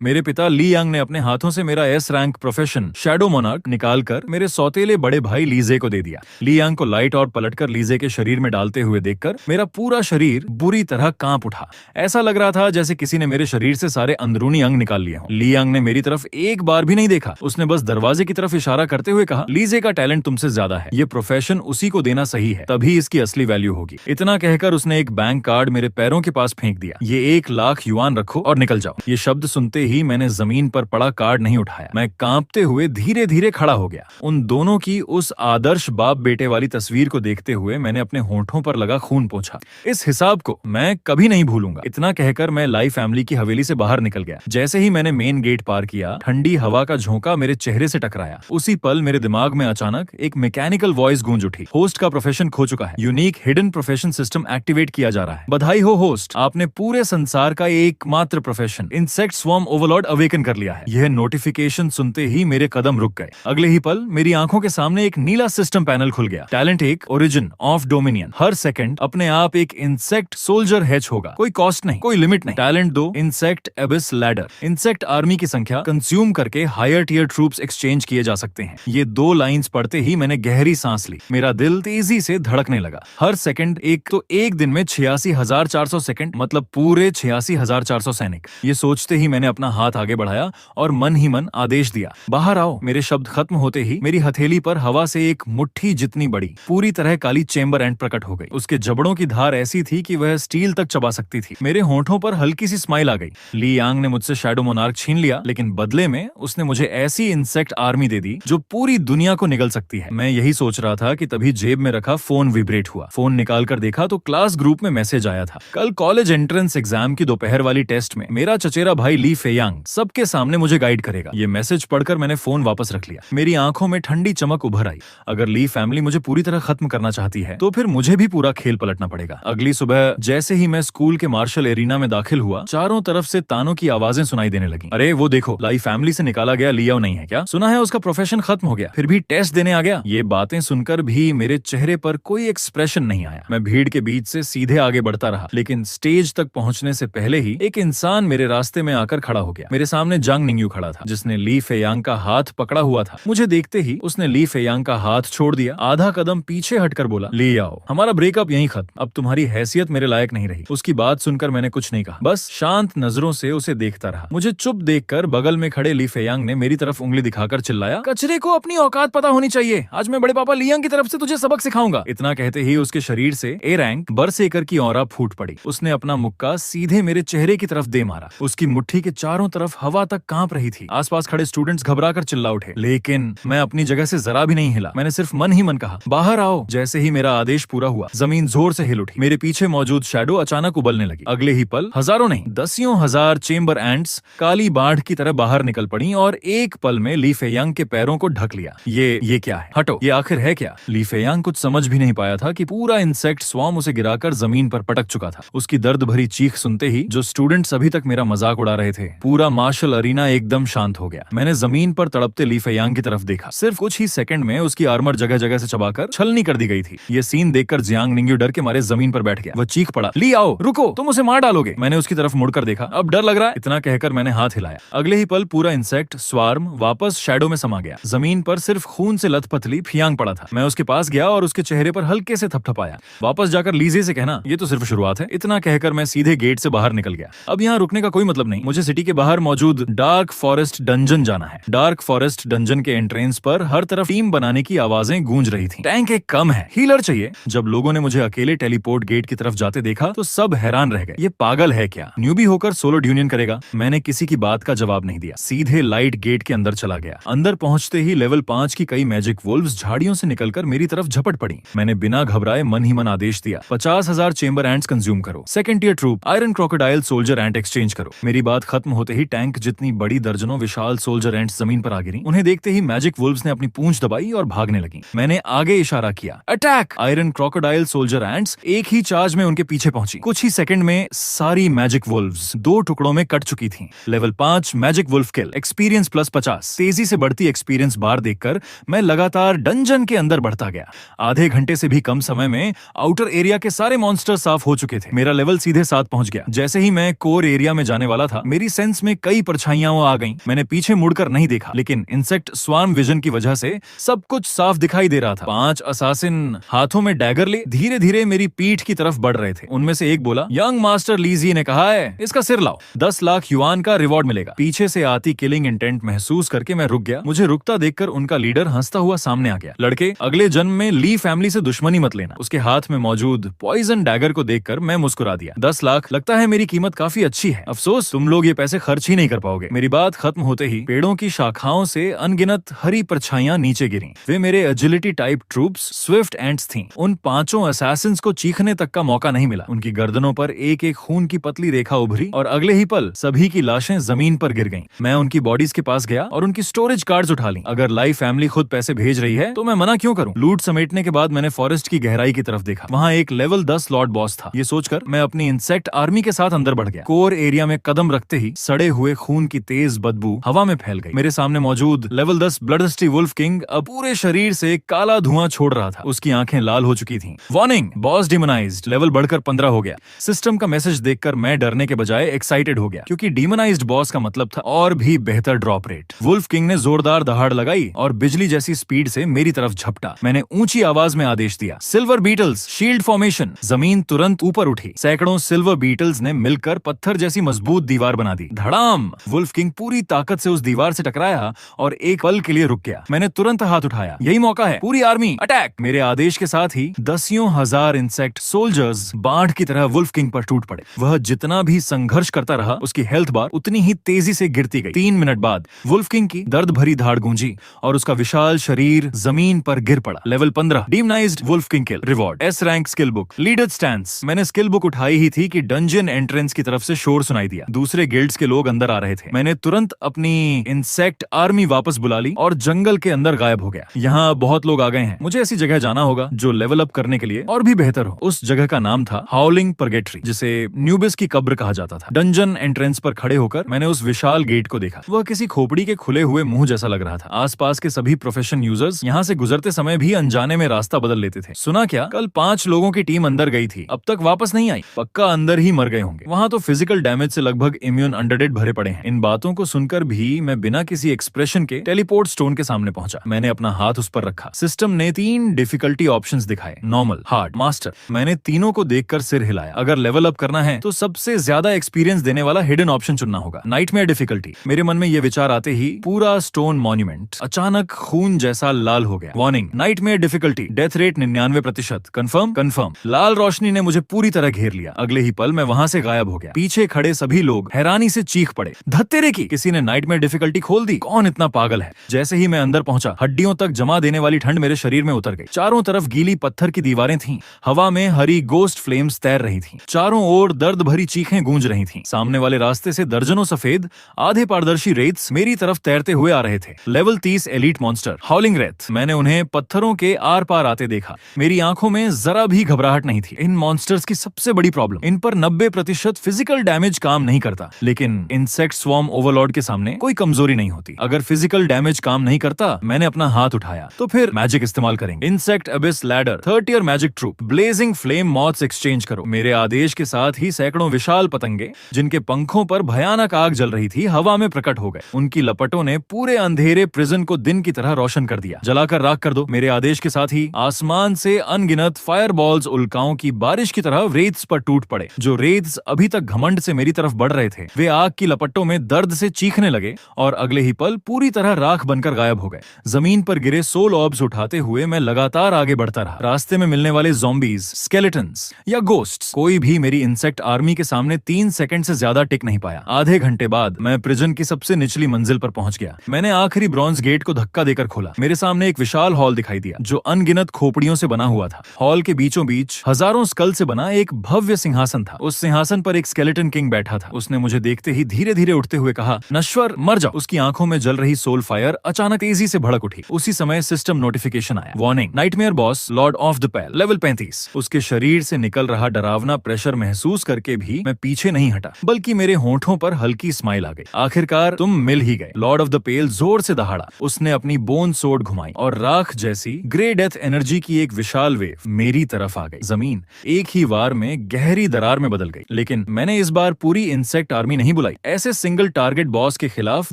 मेरे पिता ली यांग ने अपने हाथों से मेरा S rank profession shadow monarch निकालकर मेरे सौतेले बड़े भाई लीजे को दे दिया। ली यांग को लाइट और पलटकर लीजे के शरीर में डालते हुए देखकर मेरा पूरा शरीर बुरी तरह कांप उठा। ऐसा लग रहा था जैसे किसी ने मेरे शरीर से सारे अंदरूनी अंग निकाल लिए हों। ली यांग ने मेरी तरफ एक बार भी नहीं देखा, उसने बस दरवाजे की तरफ इशारा करते हुए कहा, लीजे का टैलेंट तुमसे ज्यादा है, ये प्रोफेशन उसी को देना सही है, तभी इसकी असली वैल्यू होगी। इतना कहकर उसने एक बैंक कार्ड मेरे पैरों के पास फेंक दिया। ये 1,00,000 युआन रखो और निकल जाओ। ये शब्द सुनते ही मैंने जमीन पर पड़ा कार्ड नहीं उठाया। मैं कांपते हुए धीरे धीरे खड़ा हो गया। उन दोनों की उस आदर्श बाप बेटे वाली तस्वीर को देखते हुए मैंने अपने होंठों पर लगा खून पोंछा। इस हिसाब को मैं कभी नहीं भूलूंगा। इतना कहकर मैं लाई फैमिली की हवेली से बाहर निकल गया। जैसे ही मैंने मेन गेट पार किया, ठंडी हवा का झोंका मेरे चेहरे से टकराया। उसी पल मेरे दिमाग में अचानक एक मैकेनिकल वॉइस गूंज उठी। होस्ट का प्रोफेशन खो चुका है, unique hidden profession system activate किया जा रहा है। बधाई हो होस्ट, आपने पूरे संसार का एकमात्र profession insect swarm Overlord awaken कर लिया है। यह नोटिफिकेशन सुनते ही मेरे कदम रुक गए। अगले ही पल मेरी आंखों के सामने एक नीला सिस्टम पैनल खुल गया। Talent 1 origin of dominion, her second अपने आप एक इंसेक्ट सोल्जर हैच होगा, कोई कॉस्ट नहीं, कोई लिमिट नहीं। Talent 2 insect abyss ladder, insect army की संख्या कंज्यूम करके हायर टियर ट्रूप्स एक्सचेंज किए जा सकते हैं। ये 2 लाइंस पढ़ते ही मैंने गहरी सांस ली। मेरा दिल तेजी से धड़कने लगा। हर सेकंड एक दिन में 86,400 सेकंड, मतलब पूरे 86,400 सैनिक। ये सोचते ही मैंने अपना हाथ आगे बढ़ाया और मन ही मन आदेश दिया, बाहर आओ। मेरे शब्द खत्म होते ही मेरी हथेली पर हवा से एक मुट्ठी जितनी बड़ी पूरी तरह काली चेम्बर एंड प्रकट हो गई। उसके जबड़ों की धार ऐसी थी कि वह स्टील तक चबा सकती थी। मेरे होंठों पर हल्की सी स्माइल आ गई। ली यांग ने मुझसे शैडो मोनार्क छीन लिया, लेकिन बदले में उसने मुझे ऐसी इंसेक्ट आर्मी दे दी जो पूरी दुनिया को निगल सकती है। मैं यही सोच रहा था कि तभी जेब में रखा फोन विब्रेट हुआ। फोन निकाल कर देखा तो क्लास ग्रुप में मैसेज आया था, कल कॉलेज एंट्रेंस एग्जाम की दोपहर वाली टेस्ट में मेरा चचेरा भाई ली फेयांग सबके सामने मुझे गाइड करेगा। ये मैसेज पढ़कर मैंने फोन वापस रख लिया। मेरी आंखों में ठंडी चमक उभर आई। अगर ली फैमिली मुझे पूरी तरह खत्म करना चाहती है तो फिर मुझे भी पूरा खेल पलटना पड़ेगा। अगली सुबह जैसे ही मैं स्कूल के मार्शल एरिना में दाखिल हुआ, चारों तरफ से तानों की आवाजें सुनाई देने लगी। अरे वो देखो, लाई फैमिली से निकाला गया लियाओ नहीं है क्या? सुना है उसका प्रोफेशन खत्म हो गया, फिर भी टेस्ट देने आ गया। ये बातें सुनकर भी मेरे चेहरे पर कोई एक्सप्रेशन नहीं आया। मैं भीड़ के बीच से सीधे आगे बढ़ता रहा, लेकिन स्टेज तक पहुंचने से पहले ही एक इंसान मेरे रास्ते में आकर खड़ा हो गया। मेरे सामने जांग निंग्यू खड़ा था, जिसने ली फेयांग का हाथ पकड़ा हुआ था। मुझे देखते ही उसने ली फेयांग का हाथ छोड़ दिया, आधा कदम पीछे हटकर बोला, ले आओ, हमारा ब्रेकअप यहीं खत्म, अब तुम्हारी हैसियत मेरे लायक नहीं रही। उसकी बात सुनकर मैंने कुछ नहीं कहा, बस शांत नजरों से उसे देखता रहा। मुझे चुप देखकर बगल में खड़े ली फेयांग ने मेरी तरफ उंगली दिखाकर चिल्लाया, कचरे को अपनी औकात पता होनी चाहिए, आज मैं बड़े पापा लियांग की तरफ से तुझे सबक सिखाऊंगा। इतना कहते ही उसके शरीर से ए रैंक बरसेकर की औरा फूट पड़ी। उसने अपना मुक्का सीधे मेरे चेहरे की तरफ दे मारा। उसकी मुट्ठी के चारों तरफ हवा तक कांप रही थी। आसपास खड़े स्टूडेंट्स घबराकर चिल्ला उठे, लेकिन मैं अपनी जगह से जरा भी नहीं हिला। मैंने सिर्फ मन ही मन कहा, बाहर आओ। जैसे ही मेरा आदेश पूरा हुआ, जमीन जोर से हिल उठी। मेरे पीछे मौजूद शैडो अचानक उबलने लगी। अगले ही पल हजारों नहीं, दसियों हजार चेम्बर एंट्स काली बाढ़ की तरह बाहर निकल पड़ी और एक पल में ली फेयांग के पैरों को ढक लिया। ये क्या है? हटो, ये आखिर है क्या? ली फेयांग कुछ समझ भी नहीं पाया था कि पूरा इंसेक्ट स्वॉर्म उसे गिराकर जमीन पर पटक चुका था। उसकी दर्द भरी चीख सुनते ही जो स्टूडेंट्स अभी तक मेरा मजाक उड़ा रहे थे, पूरा मार्शल अरीना एकदम शांत हो गया। मैंने जमीन पर तड़पते ली फेयांग की तरफ देखा। सिर्फ कुछ ही सेकंड में उसकी आर्मर जगह जगह से चबाकर छलनी कर दी गई थी। ये सीन देखकर जियांग निंग्यू डर के मारे जमीन पर बैठ गया। वह चीख पड़ा, ली आओ, रुको, तुम उसे मार डालोगे। मैंने उसकी तरफ मुड़कर देखा, अब डर लग रहा है? इतना कहकर मैंने हाथ हिलाया। अगले ही पल पूरा इंसेक्ट स्वार्म वापस शैडो में समा गया। जमीन पर सिर्फ खून से लथपथली फियांग पड़ा था। मैं उसके पास गया और उसके चेहरे पर हल्के से थपथपाया। वापस जाकर लीजे से कहना, ये तो सिर्फ शुरुआत है। इतना कहकर मैं सीधे गेट से बाहर निकल गया। अब यहाँ रुकने का कोई मतलब नहीं, मुझे सिटी के बाहर मौजूद डार्क फॉरेस्ट डंजन जाना है। डार्क फॉरेस्ट डंजन के एंट्रेंस पर हर तरफ टीम बनाने की आवाजें गूंज रही थी। टैंक एक कम है, हीलर चाहिए। जब लोगों ने मुझे अकेले टेलीपोर्ट गेट की तरफ जाते देखा तो सब हैरान रह गए। ये पागल है क्या? न्यूबी होकर सोलो ड्यूनियन करेगा? मैंने किसी की बात का जवाब नहीं दिया, सीधे लाइट गेट के अंदर चला गया। अंदर पहुंचते ही लेवल 5 की कई मैजिक वुल्व्स झाड़ियों से निकलकर मेरी तरफ झपट पड़ी। मैंने बिना घबराए मन ही मन आदेश दिया, 50,000 चेम्बर एंट्स कंज्यूम करो, second tier troop iron crocodile soldier ant exchange करो। मेरी बात खत्म होते ही टैंक जितनी बड़ी दर्जनों विशाल सोल्जर एंट्स जमीन पर आ गिरी। उन्हें देखते ही मैजिक वुल्व्स ने अपनी पूंछ दबाई और भागने लगी। मैंने आगे इशारा किया, attack. Iron crocodile soldier ants एक ही चार्ज में उनके पीछे पहुंची। कुछ ही सेकंड में सारी मैजिक वुल्व्स 2 टुकड़ों में कट चुकी थीं। लेवल 5 मैजिक वुल्फ किल, एक्सपीरियंस प्लस 50। तेजी से बढ़ती एक्सपीरियंस बार देखकर मैं लगातार डंजन के अंदर बढ़ता गया। आधे घंटे से भी कम समय में आउटर एरिया के सारे मॉन्स्टर साफ हो चुके थे। मेरा लेवल सीधे 7 पहुंच गया। जैसे ही मैं कोर एरिया में जाने वाला था, मेरी सेंस डिस्टेंस में कई परछाइयां आ गईं। मैंने पीछे मुड़कर नहीं देखा, लेकिन इंसेक्ट स्वार्म विजन की वजह से सब कुछ साफ दिखाई दे रहा था। 5 असासिन हाथों में डैगर ले धीरे धीरे मेरी पीठ की तरफ बढ़ रहे थे। उनमें से एक बोला, यंग मास्टर लीजी ने कहा है इसका सिर लाओ, 10 लाख युआन का रिवॉर्ड मिलेगा। पीछे से आती किलिंग इंटेंट महसूस करके मैं रुक गया। मुझे रुकता देखकर उनका लीडर हंसता हुआ सामने आ गया। लड़के, अगले जन्म में ली फैमिली से दुश्मनी मत लेना। उसके हाथ में मौजूद पॉइजन डैगर को देखकर मैं मुस्कुरा दिया। 10 लाख लगता है मेरी कीमत काफी अच्छी है। अफसोस तुम लोग ये पैसे खर्च ही नहीं कर पाओगे। मेरी बात खत्म होते ही पेड़ों की शाखाओं से अनगिनत हरी परछाइयां नीचे गिरी। वे मेरे agility type troops Swift ants थीं। उन 5 असैसिन्स को चीखने तक का मौका नहीं मिला। उनकी गर्दनों पर एक एक खून की पतली रेखा उभरी और अगले ही पल सभी की लाशें जमीन पर गिर गईं। मैं उनकी बॉडीज के पास गया और उनकी स्टोरेज कार्ड्स उठा ली। अगर लाइव फैमिली खुद पैसे भेज रही है तो मैं मना क्यों करूं? लूट समेटने के बाद मैंने फॉरेस्ट की गहराई की तरफ देखा। वहां एक लेवल 10 लॉर्ड बॉस था। ये सोचकर मैं अपनी इंसेक्ट आर्मी के साथ अंदर बढ़ गया। कोर एरिया में कदम रखते ही सड़े हुए खून की तेज बदबू हवा में फैल गई। मेरे सामने मौजूद लेवल 10 ब्लडस्टी वुल्फ किंग अब पूरे शरीर से काला धुआं छोड़ रहा था। उसकी आंखें लाल हो चुकी थीं। वार्निंग, बॉस डिमोनाइज्ड, लेवल बढ़कर 15 हो गया। सिस्टम का मैसेज देखकर मैं डरने के बजाय एक्साइटेड हो गया, क्योंकि डिमोनाइज्ड बॉस का मतलब था और भी बेहतर ड्रॉप रेट। वुल्फ किंग ने जोरदार दहाड़ लगाई और बिजली जैसी स्पीड से मेरी तरफ झपटा। मैंने ऊंची आवाज में आदेश दिया, सिल्वर बीटल्स शील्ड फॉर्मेशन। जमीन तुरंत ऊपर उठी। सैकड़ों सिल्वर बीटल्स ने मिलकर पत्थर जैसी मजबूत दीवार बना दी। धड़ाम! वुल्फ किंग पूरी ताकत से उस दीवार से टकराया और एक पल के लिए रुक गया। मैंने तुरंत हाथ उठाया। यही मौका है, पूरी आर्मी अटैक! मेरे आदेश के साथ ही दसियों हजार इंसेक्ट सोल्जर्स बाढ़ की तरह वुल्फ किंग पर टूट पड़े। वह जितना भी संघर्ष करता रहा, उसकी हेल्थ बार उतनी ही तेजी से गिरती गई। 3 मिनट बाद वुल्फ किंग की दर्द भरी धाड़ गूंजी और उसका विशाल शरीर जमीन पर गिर पड़ा। Level 15 demonized wolf king kill. Reward S rank skill book, leader stance. मैंने स्किल बुक उठाई ही थी कि डंजन एंट्रेंस की तरफ से शोर सुनाई दिया। दूसरे गिल्ड्स के लोग अंदर आ रहे थे। मैंने तुरंत अपनी इंसेक्ट आर्मी वापस बुला ली और जंगल के अंदर गायब हो गया। यहाँ बहुत लोग आ गए हैं। मुझे ऐसी जगह जाना होगा जो लेवल अप करने के लिए और भी बेहतर हो। उस जगह का नाम था हाउलिंग परगेटरी, जिसे न्यूबिस की कब्र कहा जाता था। डंजन एंट्रेंस पर खड़े होकर मैंने उस विशाल गेट को देखा। वह किसी खोपड़ी के खुले हुए मुंह जैसा लग रहा था। आसपास के सभी प्रोफेशन यूजर्स यहाँ से गुजरते समय भी अनजाने में रास्ता बदल लेते थे। सुना क्या, कल 5 लोगों की टीम अंदर गई थी, अब तक वापस नहीं आई। पक्का अंदर ही मर गए होंगे। वहाँ तो फिजिकल डैमेज से लगभग इम्यून अंडरडेड भरे पड़े हैं। इन बातों को सुनकर भी मैं बिना किसी एक्सप्रेशन के टेलीपोर्ट स्टोन के सामने पहुंचा। मैंने अपना हाथ उस पर रखा। सिस्टम ने 3 डिफिकल्टी ऑप्शंस दिखाए, नॉर्मल, हार्ड, मास्टर। मैंने तीनों को देखकर सिर हिलाया। अगर लेवल अप करना है तो सबसे ज्यादा एक्सपीरियंस देने वाला हिडन ऑप्शन चुनना होगा, नाइटमेयर डिफिकल्टी। मेरे मन में यह विचार आते ही पूरा स्टोन मॉन्यूमेंट अचानक खून जैसा लाल हो गया। Warning, nightmare difficulty, death rate 99%। Confirm? Confirm. लाल रोशनी ने मुझे पूरी तरह घेर लिया। अगले ही पल मैं वहां से गायब हो गया। पीछे खड़े सभी लोग हैरानी से चीख पड़े, धत्तेरे की, किसी ने नाइटमेयर डिफिकल्टी खोल दी? कौन इतना पागल है? जैसे ही मैं अंदर पहुंचा, हड्डियों तक जमा देने वाली ठंड मेरे शरीर में उतर गई। चारों तरफ गीली पत्थर की दीवारें थीं। हवा में हरी गोस्ट फ्लेम्स तैर रही थीं। चारों ओर दर्द भरी चीखें गूंज रही थीं। सामने वाले रास्ते से दर्जनों सफेद आधे पारदर्शी रेत्स मेरी तरफ तैरते हुए आ रहे थे। Level 30 elite monster, हाउलिंग Wraith. मैंने उन्हें पत्थरों के आर पार आते देखा। मेरी आंखों में जरा भी घबराहट नहीं थी। इन मॉन्स्टर्स की सबसे बड़ी प्रॉब्लम, इन पर 90% फिजिकल डैमेज काम नहीं करता। लेकिन इंसेक्ट स्वॉर्म ओवरलॉर्ड के सामने कोई कमजोरी नहीं होती। अगर फिजिकल डैमेज काम नहीं करता, मैंने अपना हाथ उठाया, तो फिर मैजिक इस्तेमाल करेंगे। Insect abyss ladder, 30 year magic troop, blazing flame moths exchange करो। मेरे आदेश के साथ ही सैकड़ों विशाल पतंगे, जिनके पंखों पर भयानक आग जल रही थी, हवा में प्रकट हो गए। उनकी लपटों ने पूरे अंधेरे प्रिजन को दिन की तरह रोशन कर दिया। जलाकर राख कर दो। मेरे आदेश के साथ ही आसमान से अनगिनत फायरबॉल्स उल्काओं की बारिश की तरह रेत्स पर टूट पड़े। जो रेत्स अभी तक घमंड से मेरी तरफ बढ़ रहे थे, वे आग की लपटों में दर्द से चीखने लगे और अगले ही पल पूरी तरह राख बनकर गायब हो गए। जमीन पर गिरे सोल ऑर्ब्स उठाते हुए मैं लगातार आगे बढ़ता रहा। रास्ते में मिलने वाले ज़ॉम्बीज, स्केलेटन्स या गोस्ट्स, कोई भी मेरी इंसेक्ट आर्मी के सामने 3 सेकंड से ज्यादा टिक नहीं पाया। आधे घंटे बाद मैं प्रिजन की सबसे निचली मंजिल पर पहुंच गया। मैंने आखिरी ब्रॉन्ज गेट को धक्का देकर खोला। मेरे सामने एक विशाल हॉल दिखाई दिया, जो अनगिनत खोपड़ियों से बना हुआ था। हॉल के बीचों बीच हजारों स्कल से बना एक भव्य सिंहासन था। उस सिंहासन पर एक स्केलेटन किंग बैठा था। उसने मुझे देखते ही धीरे धीरे उठते हुए कहा, नश्वर मर जाओ। उसकी आंखों में जल रही सोल फायर अचानक तेजी से भड़क उठी। उसी समय सिस्टम नोटिफिकेशन आया, warning, nightmare boss Lord of the pail, level 35। उसके शरीर से निकल रहा डरावना प्रेशर महसूस करके भी मैं पीछे नहीं हटा, बल्कि मेरे होंठों पर हल्की स्माइल आ गई। आखिरकार तुम मिल ही गए। लॉर्ड ऑफ द पेल जोर से दहाड़ा। उसने अपनी बोन सोड घुमाई और राख जैसी ग्रे डेथ एनर्जी की एक विशाल वेव मेरी तरफ आ गई। जमीन एक ही वार में गहरी दरार में बदल गई। लेकिन मैंने इस बार पूरी इंसेक्ट आर्मी नहीं बुलाई। ऐसे सिंगल टारगेट बॉस के खिलाफ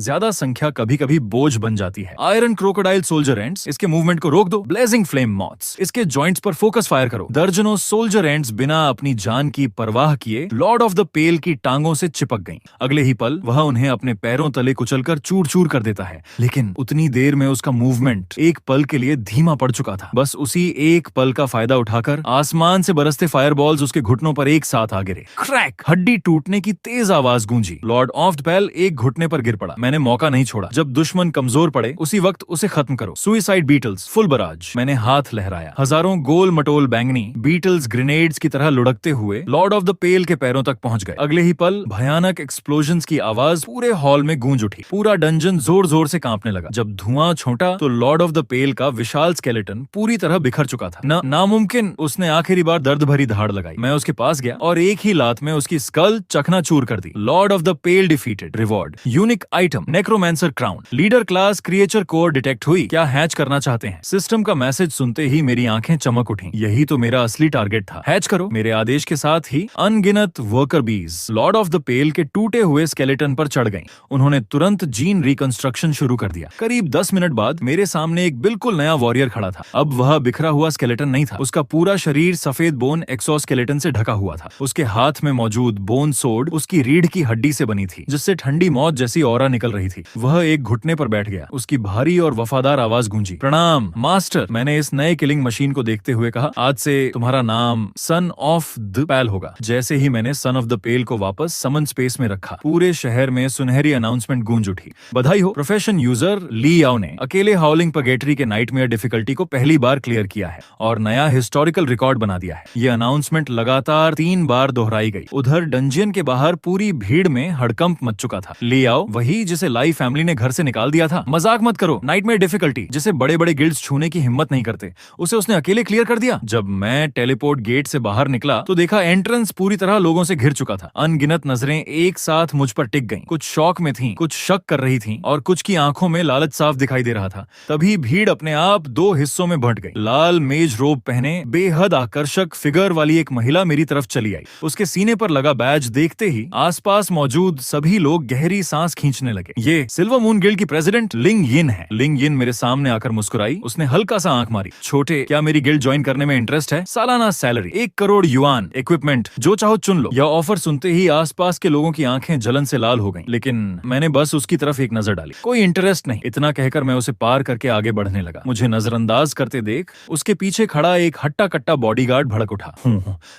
ज्यादा संख्या कभी कभी बोझ बन जाती है। आयरन क्रोकोडाइल सोल्जर एंड्स, इसके मूवमेंट को रोक दो। ब्लेजिंग फ्लेम मॉथ्स, इसके जॉइंट्स पर फोकस फायर करो। दर्जनों सोल्जर एंड्स बिना अपनी जान की परवाह किए लॉर्ड ऑफ द पेल की टांगों से चिपक गईं। अगले ही पल वह उन्हें अपने पैरों तले कुचलकर चूर चूर कर देता है, लेकिन उतनी देर में उसका मूवमेंट एक पल के लिए धीमा पड़ चुका था। बस उसी एक पल का फायदा उठाकर आसमान से बरसते फायरबॉल्स उसके घुटनों पर एक साथ आ गिरे। क्रैक, हड्डी टूटने की तेज आवाज गूंजी। लॉर्ड ऑफ द पेल एक घुटने पर गिर पड़ा। मैंने मौका नहीं छोड़ा। जब दुश्मन कमजोर पड़े उसी वक्त उसे खत्म करो। Suicide beetles, full barrage. मैंने हाथ लहराया। हजारों गोल मटोल बैंगनी बीटल्स ग्रेनेड्स की तरह लुढ़कते हुए लॉर्ड ऑफ द पेल के पैरों तक पहुंच गए। अगले ही पल भयानक एक्सप्लोजन्स की आवाज पूरे हॉल में गूंज उठी। पूरा डंजन जोर जोर से कांपने लगा। जब धुआं छोटा तो लॉर्ड ऑफ द पेल का विशाल स्केलेटन पूरी तरह बिखर चुका था। नामुमकिन, उसने आखिरी बार दर्द भरी धाड़ लगाई। मैं उसके पास गया और एक ही लात में उसकी स्कल चकनाचूर कर दी। Lord of the pale defeated. Reward, unique item necromancer crown. Leader class creature core detect हुई। क्या हैच करना चाहते हैं? सिस्टम का मैसेज सुनते ही मेरी आंखें चमक उठी। यही तो मेरा असली टारगेट था। हैच करो। मेरे आदेश के साथ ही अनगिनत वर्कर बीज लॉर्ड ऑफ द पेल के टूटे हुए स्केलेटन पर चढ़ गईं। उन्होंने तुरंत जीन रिकंस्ट्रक्शन शुरू कर दिया। करीब 10 मिनट बाद मेरे सामने एक बिल्कुल नया वॉरियर खड़ा था। अब वह बिखरा हुआ स्केलेटन नहीं था। उसका पूरा शरीर सफेद बोन एक्सोस्केलेटन से ढका हुआ था। उसके हाथ में मौजूद बोन सोड उसकी रीढ़ की हड्डी से बनी थी, जिससे ठंडी मौत जैसी ऑरा निकल रही थी। वह एक घुटने पर बैठ गया। उसकी भारी और वफादार आवाज गूंजी। प्रणाम मास्टर, मैंने इस नए किलिंग मशीन को देखते हुए कहा। आज से तुम्हारा नाम सन ऑफ द पेल होगा। जैसे ही मैंने सन ऑफ द पेल को वापस समन स्पेस में रखा, पूरे शहर में सुनहरी अनाउंसमेंट गूंज उठी। बधाई हो, प्रोफेशन यूजर ली याओ ने अकेले हाउलिंग पगेटरी के नाइटमेयर डिफिकल्टी को पहली बार क्लियर किया है और नया हिस्टोरिकल रिकॉर्ड बना दिया है। ये अनाउंसमेंट लगातार 3 बार दोहराई गई। उधर डंजियन के बाहर पूरी भीड़ में हड़कंप मच चुका था। ली याओ, वही जिसे लाई फैमिली ने घर से निकाल दिया था। मजाक मत करो। नाइटमेयर डिफिकल्टी, जिसे बड़े बड़े गिल्ड्स छूने की हिम्मत नहीं करते, उसे उसने अकेले क्लियर कर दिया। जब मैं टेलीपोर्ट गेट से बाहर निकला तो देखा एंट्रेंस पूरी तरह लोगों से घिर चुका था। अनगिनत नजरें एक साथ मुझ पर टिक गईं। कुछ शौक में थीं, कुछ शक कर रही थीं और कुछ की आंखों में लालच साफ दिखाई दे रहा था। तभी भीड़ अपने आप 2 हिस्सों में बंट गई। लाल मेज रोब पहने बेहद आकर्षक फिगर वाली एक महिला मेरी तरफ चली आई। उसके सीने पर लगा बैज देखते ही आसपास मौजूद सभी लोग गहरी सांस खींचने लगे। ये सिल्वर मून गिल्ड की प्रेसिडेंट लिंग यिन है। लिंग यिन मेरे सामने आकर मुस्कुराई। उसने हल्का सा आंख मारी। छोटे, क्या मेरी गिल्ड ज्वाइन करने में इंटरेस्ट है? सालाना सैलरी 1 करोड़ युआन, इक्विपमेंट जो चाहो चुन लो। यह ऑफर सुनते ही आसपास के लोगों की आंखें जलन से लाल हो गईं। लेकिन मैंने बस उसकी तरफ एक नजर डाली। कोई इंटरेस्ट नहीं। इतना कहकर मैं उसे पार करके आगे बढ़ने लगा। मुझे नजरअंदाज करते देख उसके पीछे खड़ा एक हट्टा कट्टा बॉडीगार्ड भड़क उठा।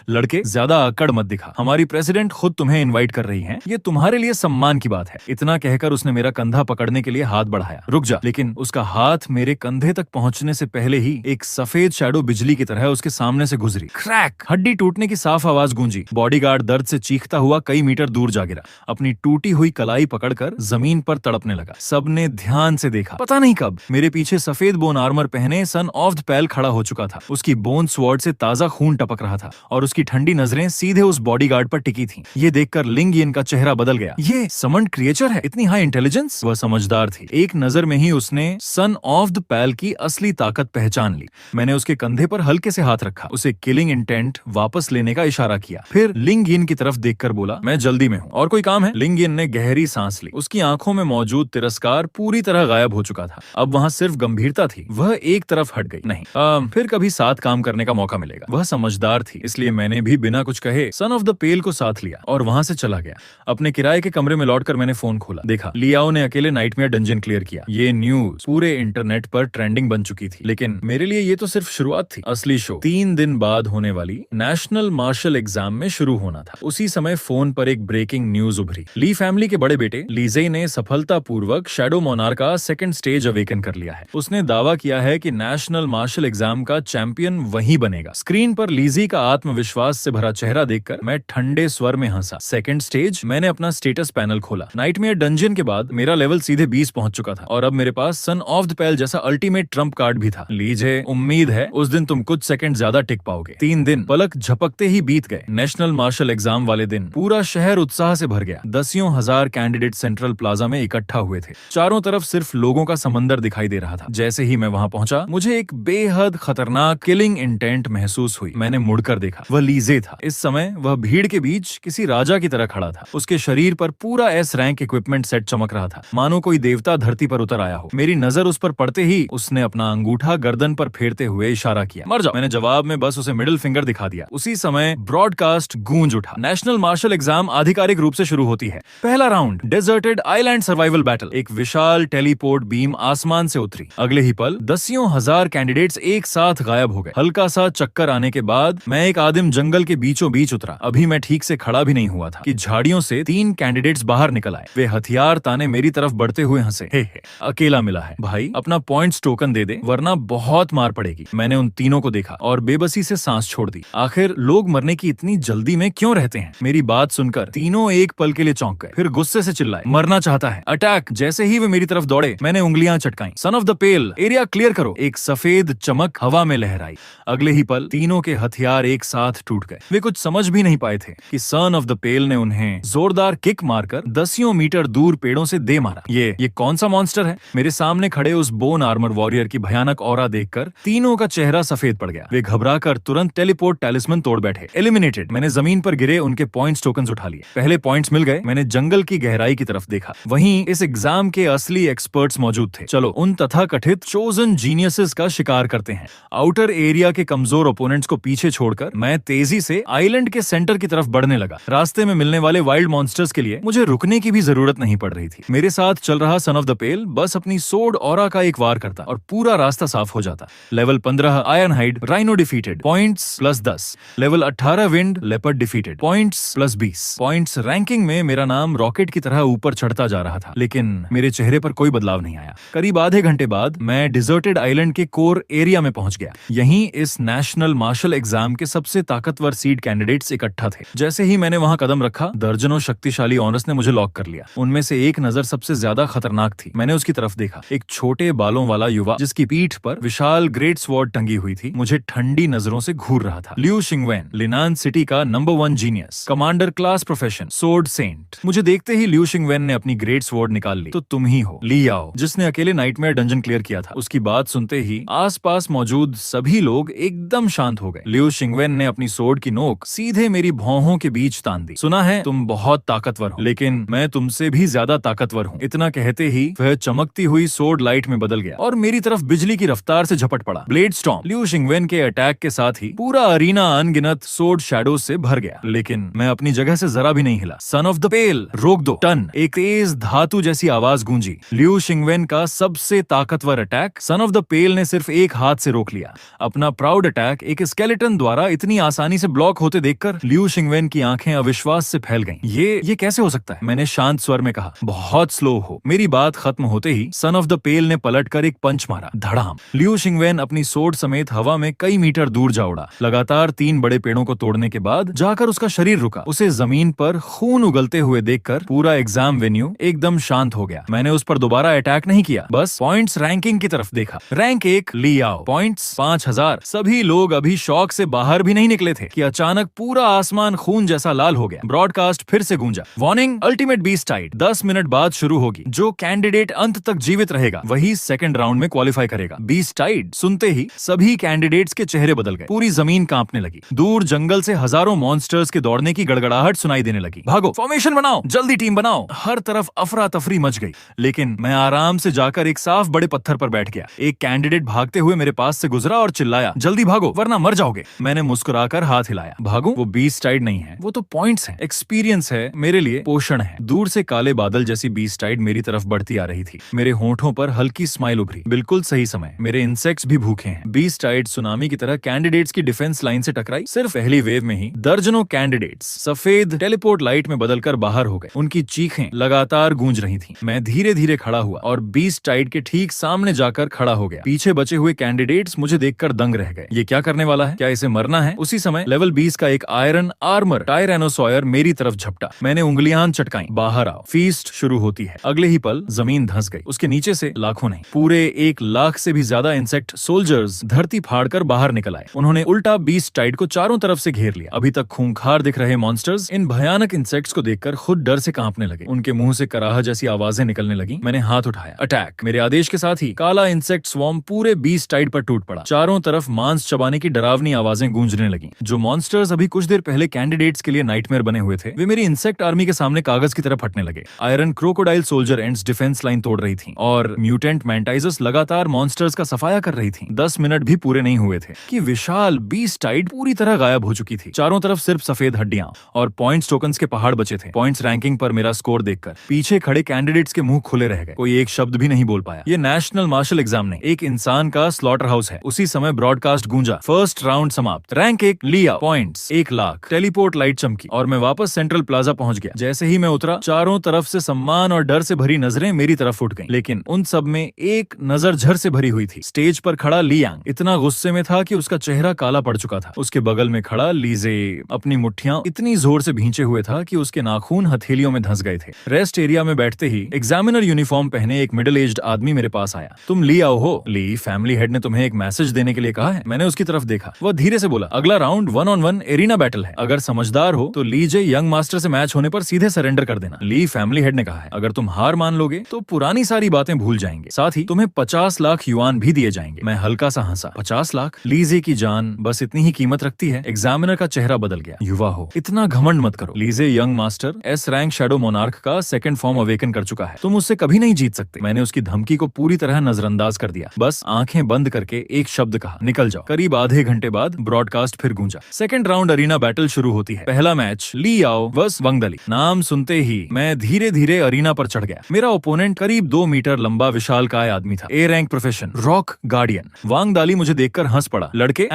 लड़के, ज्यादा अकड़ मत दिखा। हमारी प्रेसिडेंट खुद तुम्हें इनवाइट कर रही है। ये तुम्हारे लिए सम्मान की बात है। इतना कहकर उसने मेरा कंधा पकड़ने के लिए हाथ बढ़ाया। रुक जा। लेकिन उसका हाथ मेरे कंधे तक पहुंचने से पहले ही एक सफेद शैडो बिजली की तरह उसके सामने से गुजरी। क्रैक, हड्डी टूटने की साफ आवाज गूंजी। बॉडीगार्ड दर्द से चीखता हुआ कई मीटर दूर जा गिरा। अपनी टूटी हुई कलाई पकड़कर जमीन पर तड़पने लगा। सबने ध्यान से देखा। पता नहीं कब मेरे पीछे सफेद बोन आर्मर पहने सन ऑफ द पेल खड़ा हो चुका था। उसकी बोन स्वॉर्ड से ताजा खून टपक रहा था और उसकी ठंडी नजरें सीधे उस बॉडीगार्ड पर टिकी थीं। ये देखकर लिंग यिन का चेहरा बदल गया। ये समन्ड क्रिएचर है, इतनी हाई इंटेलिजेंस। वह समझदार थी। एक नजर में ही उसने सन ऑफ द पेल की असली ताकत पहचान ली। मैंने उसके कंधे पर हल्के से हाथ रखा, उसे किलिंग इंटेंट वापस लेने का इशारा किया। फिर लिंग यिन की तरफ देखकर बोला, मैं जल्दी में हूँ। और कोई काम है? लिंग यिन ने गहरी सांस ली। उसकी आंखों में मौजूद तिरस्कार पूरी तरह गायब हो चुका था। अब वहाँ सिर्फ गंभीरता थी। वह एक तरफ हट गई। नहीं, फिर कभी साथ काम करने का मौका मिलेगा। वह समझदार थी, इसलिए मैंने भी बिना कुछ कहे सन ऑफ द पेल को साथ लिया और वहां से चला गया। अपने किराए के कमरे में लौटकर मैंने फोन खोला। देखा, लियाओ ने अकेले नाइटमेयर डंजन क्लियर किया। ये न्यूज पूरे इंटरनेट पर ट्रेंडिंग बन चुकी थी। लेकिन मेरे लिए ये तो सिर्फ शुरुआत थी। असली शो 3 दिन बाद होने वाली नेशनल मार्शल एग्जाम में शुरू होना था। उसी समय फोन पर एक ब्रेकिंग न्यूज उभरी। ली फैमिली के बड़े बेटे लीजे ने सफलतापूर्वक शैडो मोनार्क का 2nd स्टेज अवेकन कर लिया है। उसने दावा किया है कि नेशनल मार्शल एग्जाम का चैंपियन वही बनेगा। स्क्रीन पर लीजी का आत्मविश्वास से भरा चेहरा देखकर मैं ठंडे स्वर में हंसा। 2nd स्टेज, मैंने अपना स्टेटस पैनल खोला। नाइटमेयर डंजन के बाद मेरा लेवल सीधे 20 पहुंच चुका था और अब मेरे पास सन ऑफ द पेल जैसा अल्टीमेट ट्रम्प कार्ड भी था। लीजे, उम्मीद है उस दिन तुम कुछ सेकंड ज्यादा टिक पाओगे। 3 दिन पलक झपकते ही बीत गए। नेशनल मार्शल एग्जाम वाले दिन पूरा शहर उत्साह से भर गया। 10,000 हजार कैंडिडेट सेंट्रल प्लाजा में इकट्ठा हुए थे। चारों तरफ सिर्फ लोगों का समंदर दिखाई दे रहा था। जैसे ही मैं वहां पहुंचा, मुझे एक बेहद खतरनाक किलिंग इंटेंट महसूस हुई। मैंने मुड़कर देखा, वह लीजे था। इस समय वह भीड़ के बीच किसी राजा की तरह खड़ा था। उसके शरीर पर पूरा एस रैंक इक्विपमेंट सेट चमक रहा था, मानो कोई देवता धरती पर उतर आया हो। मेरी नजर उस पर पड़ते ही उसने अपना अंगूठा गर्दन पर फेरते हुए इशारा किया, मर जाओ। मैंने जवाब में बस उसे मिडिल फिंगर दिखा दिया। उसी समय ब्रॉडकास्ट गूंज उठा। नेशनल मार्शल एग्जाम आधिकारिक रूप से शुरू होती है। पहला round, deserted island survival battle. एक विशाल टेलीपोर्ट बीम आसमान से उतरी। अगले ही पल दसियों हजार कैंडिडेट्स एक साथ गायब हो गए। हल्का सा चक्कर आने के बाद मैं एक आदिम जंगल के बीचों बीच उतरा। अभी मैं ठीक से खड़ा भी नहीं हुआ था कि झाड़ियों से 3 कैंडिडेट्स बाहर निकल आए। वे हथियार ताने मेरी तरफ बढ़ते हुए हंसे। हे अकेला मिला है भाई, अपना पॉइंट्स टोकन दे दे वरना बहुत मार पड़ेगी। मैंने उन तीनों को देखा और बेबसी से सांस छोड़ दी। आखिर लोग मरने की इतनी जल्दी में क्यों रहते हैं? मेरी बात सुनकर तीनों एक पल के लिए चौंक गए, फिर गुस्से से चिल्लाए, मरना चाहता है, अटैक। जैसे ही वे मेरी तरफ दौड़े मैंने उंगलियां चटकाई। Son of the pale, area clear करो। एक सफेद चमक हवा में लहराई। अगले ही पल तीनों के हथियार एक साथ टूट गए। वे कुछ समझ भी नहीं पाए थे कि सन ऑफ द पेल ने उन्हें जोरदार किक मारकर दसियों मीटर दूर पेड़ों से दे मारा। ये कौन सा मॉन्स्टर है? मेरे सामने खड़े उस बोन आर्मर वॉरियर की भयानक ऑरा देखकर तीनों का चेहरा सफेद पड़ गया। वे घबराकर तुरंत टेलीपोर्ट टैलिस्मन तोड़ बैठे। एलिमिनेटेड। मैंने जमीन पर गिरे उनके पॉइंट्स टोकन्स उठा लिए। पहले पॉइंट्स मिल गए। मैंने जंगल की गहराई की तरफ देखा। वहीं इस एग्जाम के असली एक्सपर्ट्स मौजूद थे। चलो उन तथाकथित चोजन जीनियसेस का शिकार करते हैं। आउटर एरिया के कमजोर ओपोनेंट्स को पीछे छोड़कर मैं तेजी से आइलैंड के सेंटर की तरफ बढ़ने लगा। रास्ते में मिलने वाले वाइल्ड मॉन्स्टर्स के लिए मुझे रुकने की भी जरूरत नहीं पड़ रही थी। मेरे साथ चल रहा सन ऑफ द पेल बस अपनी सोड ऑरा का एक वार करता और पूरा रास्ता साफ हो जाता। Level 15 iron hide rhino defeated, points +10। Level 18 wind leopard defeated, points +20। Points ranking में मेरा नाम रॉकेट की तरह ऊपर चढ़ता जा रहा था, लेकिन मेरे चेहरे पर कोई बदलाव नहीं आया। करीब आधे घंटे बाद मैं डिजर्टेड आइलैंड के कोर एरिया में पहुंच गया। यहीं इस नेशनल मार्शल एग्जाम के सबसे ताकतवर सीड कैंडिडेट्स इकट्ठा थे। जैसे ही मैंने वहां कदम रखा, दर्जनों शक्तिशाली ऑनर्स ने मुझे लॉक कर लिया। उनमें से एक नजर सबसे ज्यादा खतरनाक थी। मैंने उसकी तरफ देखा। एक छोटे बालों वाला युवा जिसकी पीठ पर विशाल ग्रेट स्वॉर्ड टंगी हुई थी, मुझे ठंडी नजरों से घूर रहा था। लियू शिंगवेन, लिनान सिटी का number 1 genius, commander class profession, sword saint. मुझे देखते ही लियू शिंगवेन ने अपनी ग्रेट स्वॉर्ड निकाल ली। तो तुम ही हो ली याओ, जिसने अकेले नाइटमेयर डंजन क्लियर किया था। उसकी बात सुनते ही आसपास मौजूद सभी लोग एकदम शांत हो गए। लियू शिंगवेन ने अपनी सोर्ड की नोक सीधे मेरी भौहों के बीच तान दी। सुना है तुम बहुत ताकतवर हो, लेकिन मैं तुमसे भी ज्यादा ताकतवर हूँ। इतना कहते ही वह चमकती हुई सोर्ड लाइट में बदल गया और मेरी तरफ बिजली की रफ्तार से झपट पड़ा। Blade storm. लियू शिंगवेन के अटैक के साथ ही पूरा अरीना अनगिनत सोर्ड शैडोज से भर गया, लेकिन मैं अपनी जगह से जरा भी नहीं हिला। सन ऑफ द पेल, रोक दो। टन। एक तेज धातु जैसी आवाज गूंजी। लियू शिंगवेन का सबसे ताकतवर अटैक सन ऑफ द पेल ने सिर्फ एक हाथ से रोक लिया। अपना प्राउड अटैक एक स्केलेटन द्वारा इतनी आसानी से ब्लॉक होते देखकर लियू शिंगवेन की आंखें अविश्वास से फैल गईं। ये कैसे हो सकता है? मैंने शांत स्वर में कहा। बहुत स्लो हो। मेरी बात खत्म होते ही सन ऑफ द पेल ने पलटकर एक पंच मारा। धड़ाम। लियू शिंगवेन अपनी सोर्ड समेत हवा में कई मीटर दूर जा उड़ा। लगातार 3 बड़े पेड़ों को तोड़ने के बाद जाकर उसका शरीर रुका। उसे जमीन पर खून उगलते हुए देखकर पूरा एग्जाम वेन्यू एकदम शांत हो गया। मैंने उस पर दोबारा अटैक नहीं किया, बस पॉइंट्स रैंकिंग की तरफ देखा। रैंक 1 ली आओ, पॉइंट्स 5000। सभी लोग अभी शौक से बाहर भी नहीं निकले थे कि अचानक पूरा आसमान खून जैसा लाल हो गया। ब्रॉडकास्ट फिर से गूंजा। Warning, ultimate beast tide 10 minute बाद शुरू होगी। जो कैंडिडेट अंत तक जीवित रहेगा वही सेकंड राउंड में क्वालिफाई करेगा। बीस्ट टाइड सुनते ही सभी कैंडिडेट्स के चेहरे बदल गए। पूरी जमीन कांपने लगी। दूर जंगल से हजारों मॉन्स्टर्स के दौड़ने की गड़गड़ाहट सुनाई देने लगी। भागो, फॉर्मेशन बनाओ, जल्दी टीम बनाओ। हर तरफ अफरा तफरी मच गई, लेकिन मैं आराम से जाकर एक साफ बड़े पत्थर पर बैठ गया। एक कैंडिडेट भागते हुए मेरे पास से गुजरा और चिल्लाया, जल्दी भागो वरना मर जाओगे। मैंने मुस्कुराकर हाथ हिलाया। भागो? वो बीस्ट टाइड नहीं है, वो तो पॉइंट्स है, एक्सपीरियंस है, मेरे लिए पोषण है। दूर से काले बादल जैसी बीस्ट टाइड मेरी तरफ बढ़ती आ रही थी। मेरे होंठों पर हल्की स्माइल उभरी। बिल्कुल सही समय। मेरे इंसेक्ट्स भी भूखे हैं। बीस्ट टाइड सुनामी की तरह कैंडिडेट्स की डिफेंस लाइन से टकराई। सिर्फ पहली वेव में ही दर्जनों कैंडिडेट्स सफेद टेलीपोर्ट लाइट में बदलकर बाहर हो गए। उनकी चीखें लगातार गूंज रही थीं। मैं धीरे धीरे खड़ा हुआ और बीस्ट टाइड के ठीक सामने जाकर खड़ा हो गया। पीछे बचे हुए कैंडिडेट्स मुझे देखकर दंग रह गए। ये क्या करने वाला है? क्या इसे मरना है? उसी समय लेवल 20 का एक आयरन आर्मर टायरेनोसॉयर मेरी तरफ झपटा। मैंने उंगलियां चटकाई। बाहर आओ, फीस्ट शुरू होती है। अगले ही पल जमीन धंस गई। उसके नीचे से लाखों नहीं, पूरे 1 लाख से भी ज्यादा इंसेक्ट सोल्जर्स धरती फाड़कर बाहर निकल आए। उन्होंने उल्टा बीस्ट टाइड को चारों तरफ से घेर लिया। अभी तक खूंखार दिख रहे मॉन्स्टर्स इन भयानक इंसेक्ट्स को देखकर खुद डर से कांपने लगे। उनके मुंह से कराह जैसी आवाजें निकलने लगी। मैंने हाथ उठाया। अटैक। मेरे आदेश के साथ ही काला इंसेक्ट स्वॉर्म पूरे बीस्ट टाइड पर टूट पड़ा। चारों तरफ मांस चबाने की डरावनी आवाजें गूंजने लगी। जो मॉन्स्टर्स अभी कुछ देर पहले कैंडिडेट्स के लिए नाइटमेयर बने हुए थे, वे मेरी इंसेक्ट आर्मी के सामने कागज की तरह फटने लगे। Iron crocodile soldier ends defence line तोड़ रही थी और म्यूटेंट मैंटाइजस लगातार मॉन्स्टर्स का सफाया कर रही थी। 10 मिनट भी पूरे नहीं हुए थे कि विशाल बीस्टाइड पूरी तरह गायब हो चुकी थी। चारों तरफ सिर्फ सफेद हड्डियां और पॉइंट्स टोकन्स के पहाड़ बचे थे। पॉइंट्स रैंकिंग पर मेरा स्कोर देखकर पीछे खड़े कैंडिडेट्स के मुंह खुले रह गए। कोई एक शब्द भी नहीं बोल पाया। ये नेशनल मार्शल एग्जाम नहीं, एक इंसान का स्लॉटर हाउस है। उसी समय ब्रॉडकास्ट गूंजा, फर्स्ट राउंड समाप्त, रैंक 1 लिया, पॉइंट्स 1 लाख। टेलीपोर्ट लाइट चमकी और मैं वापस सेंट्रल प्लाजा पहुंच गया। जैसे ही मैं उतरा, चारों तरफ से सम्मान और डर से भरी नजरें मेरी तरफ उठ गईं। लेकिन उन सब में एक नजर झर से भरी हुई थी। स्टेज पर खड़ा लियांग इतना गुस्से में था कि उसका चेहरा काला पड़ चुका था। उसके बगल में खड़ा लीजे अपनी मुट्ठियां इतनी जोर से भींचे हुए था कि उसके नाखून हथेलियों में धंस गए थे। रेस्ट एरिया में बैठते ही एग्जामिनर यूनिफॉर्म पहने एक मिडिल एज्ड आदमी मेरे पास आया। तुम ली आओ हो? ली, फैमिली हेड ने तुम्हें एक मैसेज देने के लिए कहा है। मैंने उसकी तरफ देखा। वह धीरे से बोला, अगला राउंड 1-on-1 एरिना बैटल है। अगर समझदार हो तो लीजे यंग मास्टर से मैच होने पर सीधे सरेंडर कर देना। ली, फैमिली हेड ने कहा है, अगर तुम हार मान लोगे तो पुरानी सारी बातें भूल जाएंगे, साथ ही तुम्हें 50 लाख युआन भी दिए जाएंगे। मैं हल्का सा हंसा। 50 लाख? लीजे की जान बस इतनी ही कीमत रखती है? एग्जामिनर का चेहरा बदल गया। युवा हो, इतना घमंड मत करो। लीजे young master S rank shadow monarch का सेकंड फॉर्म अवेकन कर चुका है। तुम उससे कभी नहीं जीत सकते। मैंने उसकी धमकी को पूरी तरह नजरअंदाज कर दिया। बस आंखें बंद करके एक शब्द कहा, निकल जाओ। करीब आधे घंटे बाद ब्रॉडकास्ट फिर गूंजा। सेकंड राउंड अरीना बैटल शुरू होती है। पहला मैच ली आओ वर्सेस वांगदली। नाम सुनते ही मैं धीरे धीरे अरीना पर चढ़ गया। मेरा ओपोनेंट करीब 2 मीटर लंबा विशालकाय आदमी था। A rank profession, rock guardian. वांगदाली मुझे देखकर हंस पड़ा। लड़के,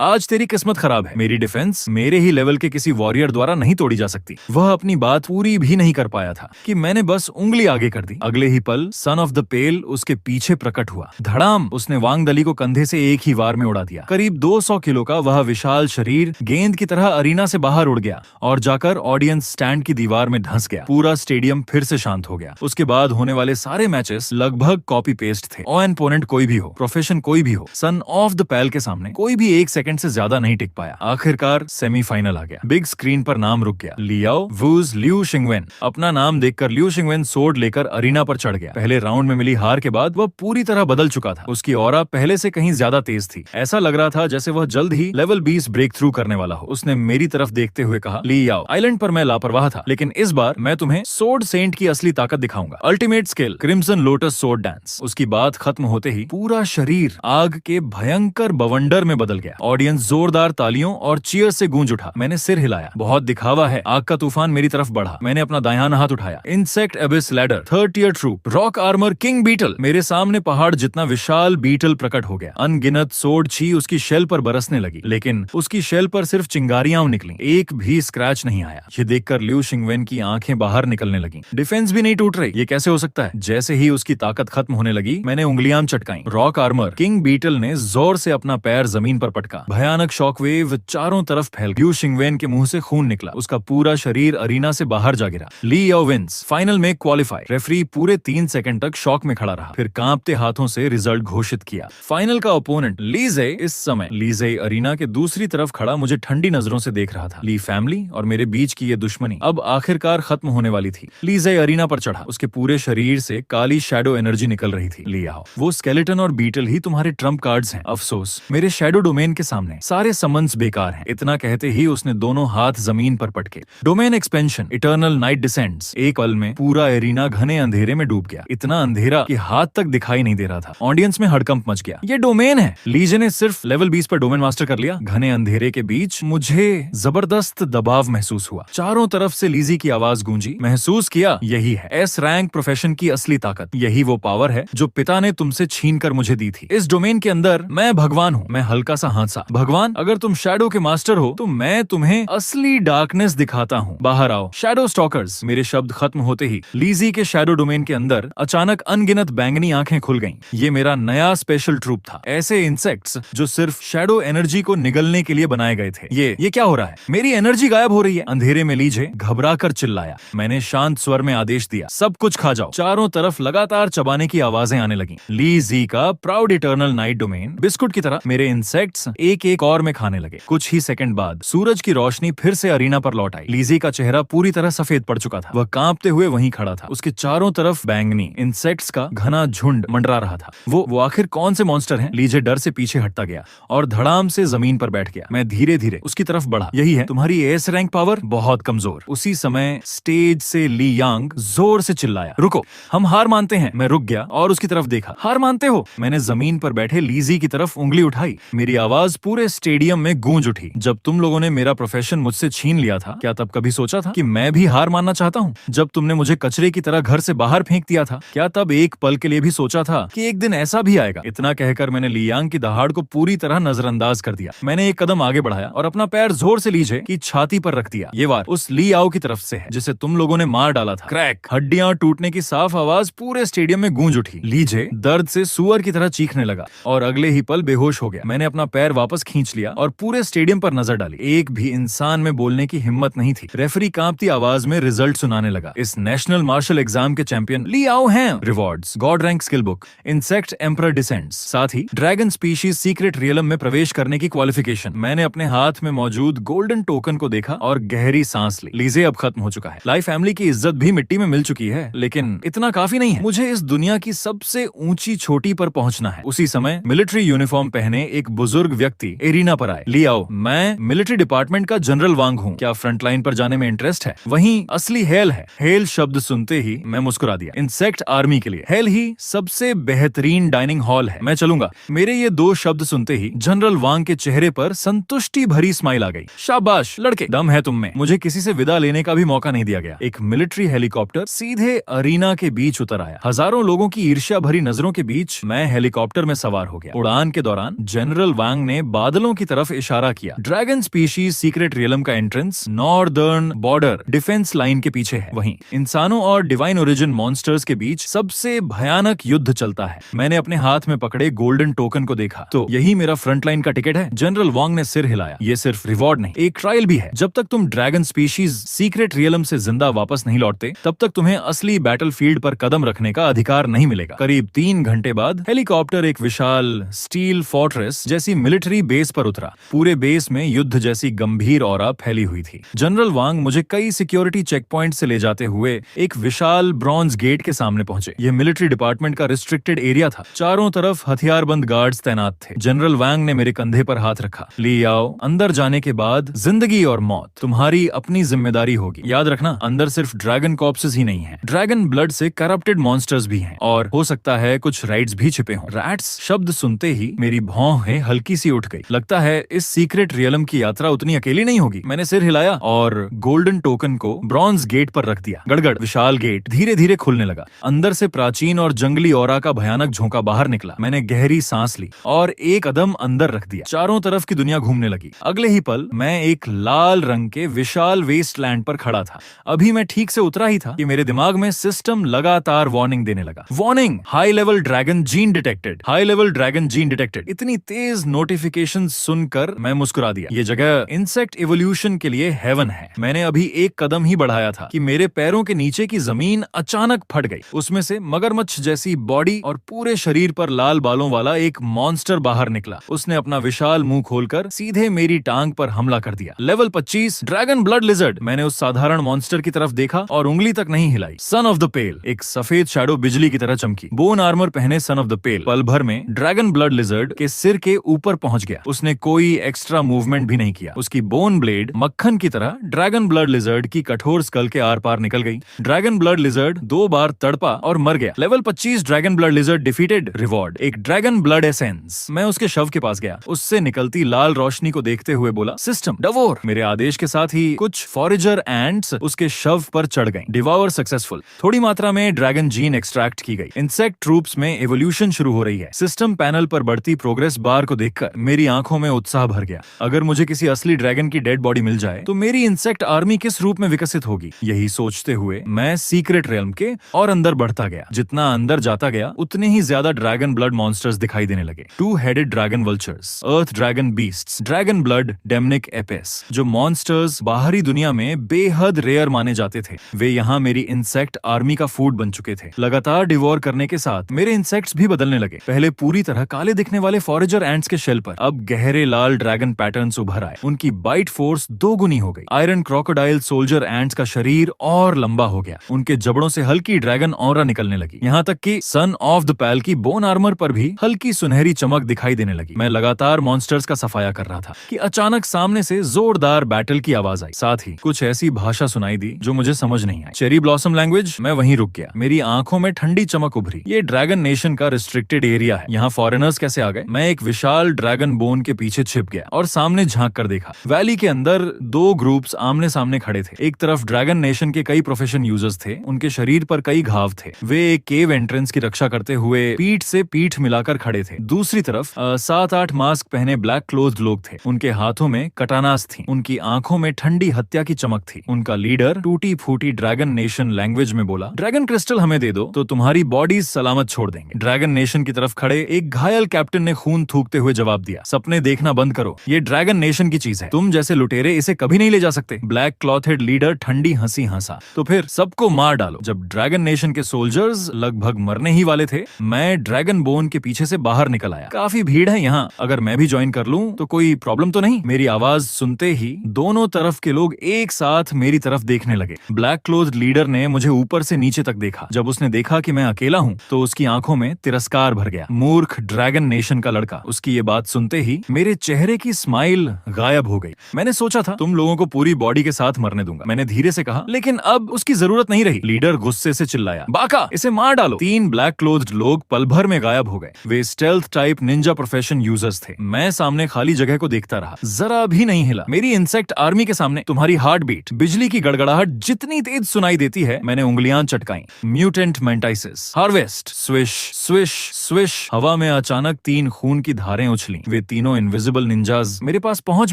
आज तेरी किस्मत खराब है। मेरी डिफेंस मेरे ही लेवल के किसी वॉरियर द्वारा नहीं तोड़ी जा सकती। वह अपनी बात पूरी भी नहीं कर पाया था कि मैंने बस उंगली आगे कर दी। अगले ही पल सन ऑफ द पेल उसके पीछे प्रकट हुआ। धड़ाम, उसने वांगदली को कंधे से एक ही वार में उड़ा दिया। करीब 200 किलो का वह विशाल शरीर गेंद की तरह अरीना से बाहर उड़ गया और जाकर ऑडियंस स्टैंड की दीवार में धंस गया। पूरा स्टेडियम फिर से शांत हो गया। उसके बाद होने वाले सारे मैचेस लगभग कॉपी पेस्ट थे। ओपोनेंट कोई भी हो, प्रोफेशन कोई भी हो, सन ऑफ द पेल के सामने कोई भी 1 सेकंड से ज्यादा नहीं टिक पाया। आखिरकार सेमीफाइनल आ गया। बिग स्क्रीन पर नाम रुक गया, लियाओ वूज लिu शिंगवेन। अपना नाम देखकर लिu शिंगवेन सोर्ड लेकर अरीना पर चढ़ गया। पहले राउंड में मिली हार के बाद वह पूरी तरह बदल चुका था। उसकी ऑरा पहले से कहीं ज्यादा तेज थी। ऐसा लग रहा था जैसे वह जल्द ही लेवल 20 ब्रेक थ्रू करने वाला हो। उसने मेरी तरफ देखते हुए कहा, लियाओ, आइलैंड पर मैं लापरवाह था, लेकिन इस बार मैं तुम्हें सोर्ड सेंट की असली ताकत दिखाऊंगा। Ultimate skill, crimson lotus sword dance. उसकी बात खत्म होते ही पूरा शरीर आग के भयंकर बवंडर में बदल गया। ऑडियंस जोरदार तालियों और चीयर से गूंज उठा। मैंने सिर हिलाया। बहुत दिखावा है। आग का तूफान मेरी तरफ बढ़ा। मैंने अपना दायां हाथ उठाया। Insect abyss ladder, 3rd tier troop, rock armour, king beetle. मेरे सामने पहाड़ जितना विशाल बीटल प्रकट हो गया। अनगिनत सोर्ड छी उसकी शेल पर बरसने लगी, लेकिन उसकी शेल पर सिर्फ चिंगारियां निकली, एक भी स्क्रैच नहीं आया। ये देखकर लिu शिंगवेन की आंखें बाहर निकलने लगी। डिफेंस भी नहीं टूट रही, ये कैसे हो सकता है? जैसे ही उसकी ताकत खत्म होने लगी, मैंने उंगलियां चटकाई। रॉक आर्मर, किंग बीटल ने जोर से अपना पैर जमीन पर पटका। भयानक शॉकवेव चारों तरफ फैल। लिu शिंगवेन के मुंह से खून निकला। उसका पूरा शरीर अरीना से बाहर जा गिरा। लियाओ विंस, फाइनल में क्वालिफाई। रेफरी पूरे 3 सेकंड तक शॉक में खड़ा रहा, फिर कांपते हाथों से रिजल्ट घोषित किया। फाइनल का ओपोनेंट लीजे। इस समय लीजे अरीना के दूसरी तरफ खड़ा मुझे ठंडी नजरों से देख रहा था। ली फैमिली और मेरे बीच की ये दुश्मनी अब आखिरकार खत्म होने वाली थी। लीजे अरीना पर चढ़ा। उसके पूरे शरीर से काली शैडो एनर्जी निकल रही थी। लियाओ, वो स्केलेटन और बीटल ही तुम्हारे ट्रम्प कार्ड्स हैं। अफसोस, मेरे शैडो डोमेन के सामने सारे समन्स बेकार हैं। इतना कहते ही उसने दोनों हाथ जमीन पर पटके। Domain expansion, eternal night descends. एक पल में पूरा एरिना घने अंधेरे में डूब गया। इतना अंधेरा कि हाथ तक दिखाई नहीं दे रहा था। ऑडियंस में हड़कंप मच गया। ये डोमेन है। लीजे ने सिर्फ लेवल 20 पर डोमेन मास्टर कर लिया। घने अंधेरे के बीच मुझे जबरदस्त दबाव महसूस हुआ। चारों तरफ से लीजी की आवाज गूंजी। महसूस किया, यही है एस रैंक प्रोफेशन की असली ताकत। यही वो पावर है जो पिता ने तुमसे छीन कर मुझे दी थी। इस डोमेन के अंदर मैं भगवान हूँ। मैं हल्का सा हंसा। भगवान, अगर तुम शैडो के मास्टर हो तो मैं तुम्हें असली डार्कनेस दिखाता हूँ। बाहर आओ शैडो स्टॉकर्स। मेरे शब्द खत्म होते ही लीजी के शैडो डोमेन के अंदर अचानक अनगिनत बैंगनी आंखें खुल गईं। ये मेरा नया स्पेशल ट्रूप था। ऐसे इंसेक्ट्स जो सिर्फ शैडो एनर्जी को निगलने के लिए बनाए गए थे। ये क्या हो रहा है? मेरी एनर्जी गायब हो रही है। अंधेरे में लीजे घबरा कर चिल्लाया। मैंने शांत स्वर में आदेश दिया, सब कुछ खा जाओ। चारों तरफ लगातार चबाने की आवाजें आने लगी। लीजी का proud eternal night domain biscuit की तरह मेरे इंसेक्ट्स एक एक और में खाने लगे। कुछ ही सेकंड बाद सूरज की रोशनी फिर से अरीना पर लौट आई। लीजी का चेहरा पूरी तरह सफेद पड़ चुका था। वह कांपते हुए वहीं खड़ा था। उसके चारों तरफ बैंगनी इंसेक्ट्स का घना झुंड मंडरा रहा था। वो आखिर कौन से मॉन्स्टर हैं? लीजे डर से पीछे हटता गया और धड़ाम से जमीन पर बैठ गया। मैं धीरे धीरे उसकी तरफ बढ़ा। यही है तुम्हारी एस रैंक पावर? बहुत कमजोर। जोर। उसी समय स्टेज से ली यांग जोर से चिल्लाया, रुको, हम हार मानते हैं। मैं रुक गया और उसकी तरफ देखा। हार मानते हो? मैंने जमीन पर बैठे लीजी की तरफ उंगली उठाई। मेरी आवाज पूरे स्टेडियम में गूंज उठी। जब तुम लोगों ने मेरा प्रोफेशन मुझसे छीन लिया था, क्या तब कभी सोचा था कि मैं भी हार मानना चाहता हूँ? जब तुमने मुझे कचरे की तरह घर से बाहर फेंक दिया था, क्या तब एक पल के लिए भी सोचा था कि एक दिन ऐसा भी आएगा? इतना कहकर मैंने ली यांग की दहाड़ को पूरी तरह नजरअंदाज कर दिया। मैंने एक कदम आगे बढ़ाया और अपना पैर जोर से लीजे की छाती पर रख दिया। ये वार उस ली याओ की तरफ से है जिसे तुम लोगों ने मार डाला था। क्रैक, हड्डियां टूटने की साफ आवाज पूरे स्टेडियम में गूंज उठी। लीजे दर्द से सुअर की तरह चीखने लगा और अगले ही पल बेहोश हो गया। मैंने अपना पैर वापस खींच लिया और पूरे स्टेडियम पर नजर डाली। एक भी इंसान में बोलने की हिम्मत नहीं थी। रेफरी कांपती आवाज में रिजल्ट सुनाने लगा। इस नेशनल मार्शल एग्जाम के चैंपियन ली याओ हैं। Rewards, God rank skill book, insect emperor descends, साथ ही ड्रैगन स्पीशीज सीक्रेट रियलम में प्रवेश करने की क्वालिफिकेशन। मैंने अपने हाथ में मौजूद गोल्डन टोकन को देखा और गहरी सांस ली। लीजे अब खत्म हो चुका है। लाइफ फैमिली की इज्जत भी मिट्टी में मिल चुकी है, लेकिन इतना काफी नहीं है। मुझे इस दुनिया की सबसे ऊंची चोटी पर पहुंचना है। उसी समय मिलिट्री यूनिफॉर्म पहने एक बुजुर्ग व्यक्ति एरिना पर आए। ली याओ, मैं मिलिट्री डिपार्टमेंट का जनरल वांग हूँ। क्या फ्रंट लाइन पर जाने में इंटरेस्ट है? वहीं असली हेल है। हेल शब्द सुनते ही मैं मुस्कुरा दिया। इंसेक्ट आर्मी के लिए हेल ही सबसे बेहतरीन डाइनिंग हॉल है। मैं चलूंगा। मेरे ये दो शब्द सुनते ही जनरल वांग के चेहरे पर संतुष्टि भरी स्माइल आ गई। शाबाश लड़के, दम है तुम में। मुझे किसी से विदा लेने का भी मौका नहीं दिया गया। एक मिलिट्री हेलीकॉप्टर सीधे अरीना के बीच उतर आया। हजारों लोगों की ईर्ष्या भरी नजरों के बीच मैं हेलीकॉप्टर में सवार हो गया। उड़ान के दौरान जनरल वांग ने बादलों की तरफ इशारा किया। ड्रैगन स्पीशीज सीक्रेट रियलम का entrance northern border defence line के पीछे है। वहीं इंसानों और डिवाइन ओरिजिन मॉन्स्टर्स के बीच सबसे भयानक युद्ध चलता है। मैंने अपने हाथ में पकड़े गोल्डन टोकन को देखा। तो यही मेरा फ्रंट लाइन का टिकट है? जनरल वांग ने सिर हिलाया। ये सिर्फ रिवॉर्ड नहीं, एक ट्रायल भी है। जब तक तुम ड्रैगन स्पीशीज सीक्रेट रियलम से जिंदा वापस नहीं लौटते, तब तक तुम्हें असली बैटलफील्ड पर कदम रखने का अधिकार नहीं मिलेगा। करीब 3 घंटे बाद हेलीकॉप्टर एक विशाल स्टील फोर्ट्रेस जैसी मिलिट्री बेस पर उतरा। पूरे बेस में युद्ध जैसी गंभीर ऑरा फैली हुई थी। जनरल वांग मुझे कई सिक्योरिटी चेक पॉइंट से ले जाते हुए एक विशाल ब्रॉन्ज गेट के सामने पहुंचे। यह मिलिट्री डिपार्टमेंट का रिस्ट्रिक्टेड एरिया था। चारों तरफ हथियारबंद गार्ड्स तैनात थे। जनरल वांग ने मेरे कंधे पर हाथ रखा। ली याओ, अंदर जाने के बाद जिंदगी और मौत तुम्हारी अपनी जिम्मेदारी होगी। याद रखना, अंदर सिर्फ ड्रैगन कॉर्प्सेस ही नहीं है, ड्रैगन ब्लड से करप्टेड मॉन्स्टर्स भी हैं और हो सकता है कुछ राइट्स भी छिपे हों। रैट्स शब्द सुनते ही मेरी भौहें हल्की सी उठ गई। लगता है इस सीक्रेट रियलम की यात्रा उतनी अकेली नहीं होगी। मैंने सिर हिलाया और गोल्डन टोकन को ब्रॉन्ज गेट पर रख दिया। गड़गड़ विशाल गेट धीरे धीरे खुलने लगा। अंदर से प्राचीन और जंगली औरा का भयानक झोंका बाहर निकला। मैंने गहरी सांस ली और एक कदम अंदर रख दिया। चारों तरफ की दुनिया घूमने लगी। अगले ही पल मैं एक लाल रंग के विशाल वेस्टलैंड पर खड़ा था। अभी मैं ठीक से उतरा ही था कि मेरे दिमाग में सिस्टम लगातार वार्निंग देने लगा। Warning, high level dragon gene detected, high level dragon gene detected. इतनी तेज नोटिफिकेशन सुनकर मैं मुस्कुरा दिया। ये जगह इंसेक्ट इवोल्यूशन के लिए हेवन है। मैंने अभी एक कदम ही बढ़ाया था कि मेरे पैरों के नीचे की जमीन अचानक फट गई। उसमें से मगरमच्छ जैसी बॉडी और पूरे शरीर पर लाल बालों वाला एक मॉन्स्टर बाहर निकला। उसने अपना विशाल मुंह खोलकर सीधे मेरी टांग पर हमला कर दिया। Level 25 dragon blood lizard. मैंने उस साधारण मॉन्स्टर की तरफ देखा और उंगली तक नहीं हिलाई। सन ऑफ द पेल, एक सफेद शैडो बिजली की तरह चमकी। बोन आर्मर पहने सन ऑफ द पेल पल भर में ड्रैगन ब्लड लिजर्ड के सिर के ऊपर पहुंच गया। उसने कोई एक्स्ट्रा मूवमेंट भी नहीं किया। उसकी बोन ब्लेड मक्खन की तरह ड्रैगन ब्लड लिजर्ड की कठोर स्कल के आर पार निकल गई। ड्रैगन ब्लड लिजर्ड 2 बार तड़पा और मर गया। Level 25 dragon blood lizard defeated. Reward, एक ड्रैगन ब्लड एसेंस। मैं उसके शव के पास गया। उससे निकलती लाल रोशनी को देखते हुए बोला, सिस्टम डवोर। मेरे आदेश के साथ ही कुछ फॉरेजर एंट्स उसके शव पर चढ़ गए। Devour successful. थोड़ी मात्रा में ड्रैगन जीन एक्सट्रैक्ट की गई। इंसेक्ट ट्रूप्स में एवोल्यूशन शुरू हो रही है। सिस्टम पैनल पर बढ़ती प्रोग्रेस बार को देखकर मेरी आंखों में उत्साह भर गया। अगर मुझे किसी असली ड्रैगन की डेड बॉडी मिल जाए तो मेरी इंसेक्ट आर्मी किस रूप में विकसित होगी। यही सोचते हुए मैं सीक्रेट रियल्म के और अंदर बढ़ता गया। जितना अंदर जाता गया उतने ही ज्यादा ड्रैगन ब्लड मॉन्स्टर्स दिखाई देने लगे। Two headed dragon vultures, earth dragon beasts, dragon blood demonic apes. जो मॉन्स्टर्स बाहरी दुनिया में बेहद रेयर माने जाते थे, वे यहाँ मेरी इंसेक्ट आर्मी का फूड बन चुके थे। लगातार डिवोर करने के साथ मेरे इंसेक्ट्स भी बदलने लगे। पहले पूरी तरह काले दिखने वाले फॉरेजर एंट्स के शेल पर अब गहरे लाल ड्रैगन पैटर्न्स उभर आए। उनकी बाइट फोर्स 2 गुनी हो गई। आयरन क्रोकोडाइल सोल्जर एंट्स का शरीर और लंबा हो गया। उनके जबड़ों से हल्की ड्रैगन ऑरा निकलने लगी। यहाँ तक कि सन ऑफ द पैल की बोन आर्मर पर भी हल्की सुनहरी चमक दिखाई देने लगी। मैं लगातार मॉन्स्टर्स का सफाया कर रहा था कि अचानक सामने से जोरदार बैटल की आवाज आई। साथ ही कुछ ऐसी भाषा सुनाई दी जो मुझे समझ नहीं आई। Cherry blossom language. मैं वहीं रुक गया। मेरी आंखों में ठंडी चमक उभरी। ये ड्रैगन नेशन का रिस्ट्रिक्टेड एरिया है, यहाँ फॉरेनर्स कैसे आ गए? मैं एक विशाल ड्रैगन बोन के पीछे छिप गया और सामने झांक कर देखा। वैली के अंदर दो ग्रुप्स आमने सामने खड़े थे। एक तरफ ड्रैगन नेशन के कई प्रोफेशन यूजर्स थे, उनके शरीर पर कई घाव थे। वे एक केव एंट्रेंस की रक्षा करते हुए पीठ से पीठ मिलाकर खड़े थे। दूसरी तरफ 7-8 मास्क पहने ब्लैक क्लोज्ड लोग थे। उनके हाथों में कटानास थी, उनकी आंखों में ठंडी हत्या की चमक थी। उनका लीडर टूटी फूटी ड्रैगन नेशन लैंग्वेज में बोला, ड्रैगन क्रिस्टल हमें दे दो तो तुम्हारी बॉडी सलामत छोड़ देंगे। ड्रैगन नेशन की तरफ खड़े एक घायल कैप्टन ने खून थूकते हुए जवाब दिया, सपने देखना बंद करो, ये ड्रैगन नेशन की चीज है, तुम जैसे लुटेरे इसे कभी नहीं ले जा सकते। ब्लैक क्लॉथेड लीडर ठंडी हंसी हंसा, तो फिर सबको मार डालो। जब ड्रैगन नेशन के सोल्जर्स लगभग मरने ही वाले थे, मैं ड्रैगन बोन के पीछे से बाहर निकल आया। काफी भीड़ है यहाँ, अगर मैं भी ज्वाइन कर लूं तो कोई प्रॉब्लम तो नहीं? मेरी आवाज सुनते ही दोनों तरफ के लोग एक साथ मेरी तरफ देखने लगे। ब्लैक क्लोथ्ड लीडर ने मुझे ऊपर से नीचे तक देखा। जब उसने देखा कि मैं अकेला हूँ तो उसकी आंखों में तिरस्कार भर गया। मूर्ख ड्रैगन नेशन का लड़का। उसकी ये बात सुनते ही मेरे चेहरे की स्माइल गायब हो गई। मैंने सोचा था तुम लोगों को पूरी बॉडी के साथ मरने दूंगा, मैंने धीरे से कहा, लेकिन अब उसकी जरूरत नहीं रही। लीडर गुस्से से चिल्लाया, बाका, इसे मार डालो। 3 ब्लैक क्लोथ्ड लोग पल भर में गायब हो गए। वे stealth type ninja profession users थे। मैं सामने खाली जगह को देखता रहा, जरा भी नहीं हिला। मेरी इंसेक्ट आर्मी के सामने तुम्हारी हार्ट बीट, बिजली की गड़गड़ाहट जितनी तेज सुनाई देती है। मैंने उंगलियां चटकाई। Mutant mantises, harvest, swish swish swish. हवा में अचानक 3 खून की धारें उछली। वे तीनों इनविजिबल निंजाज मेरे पास पहुंच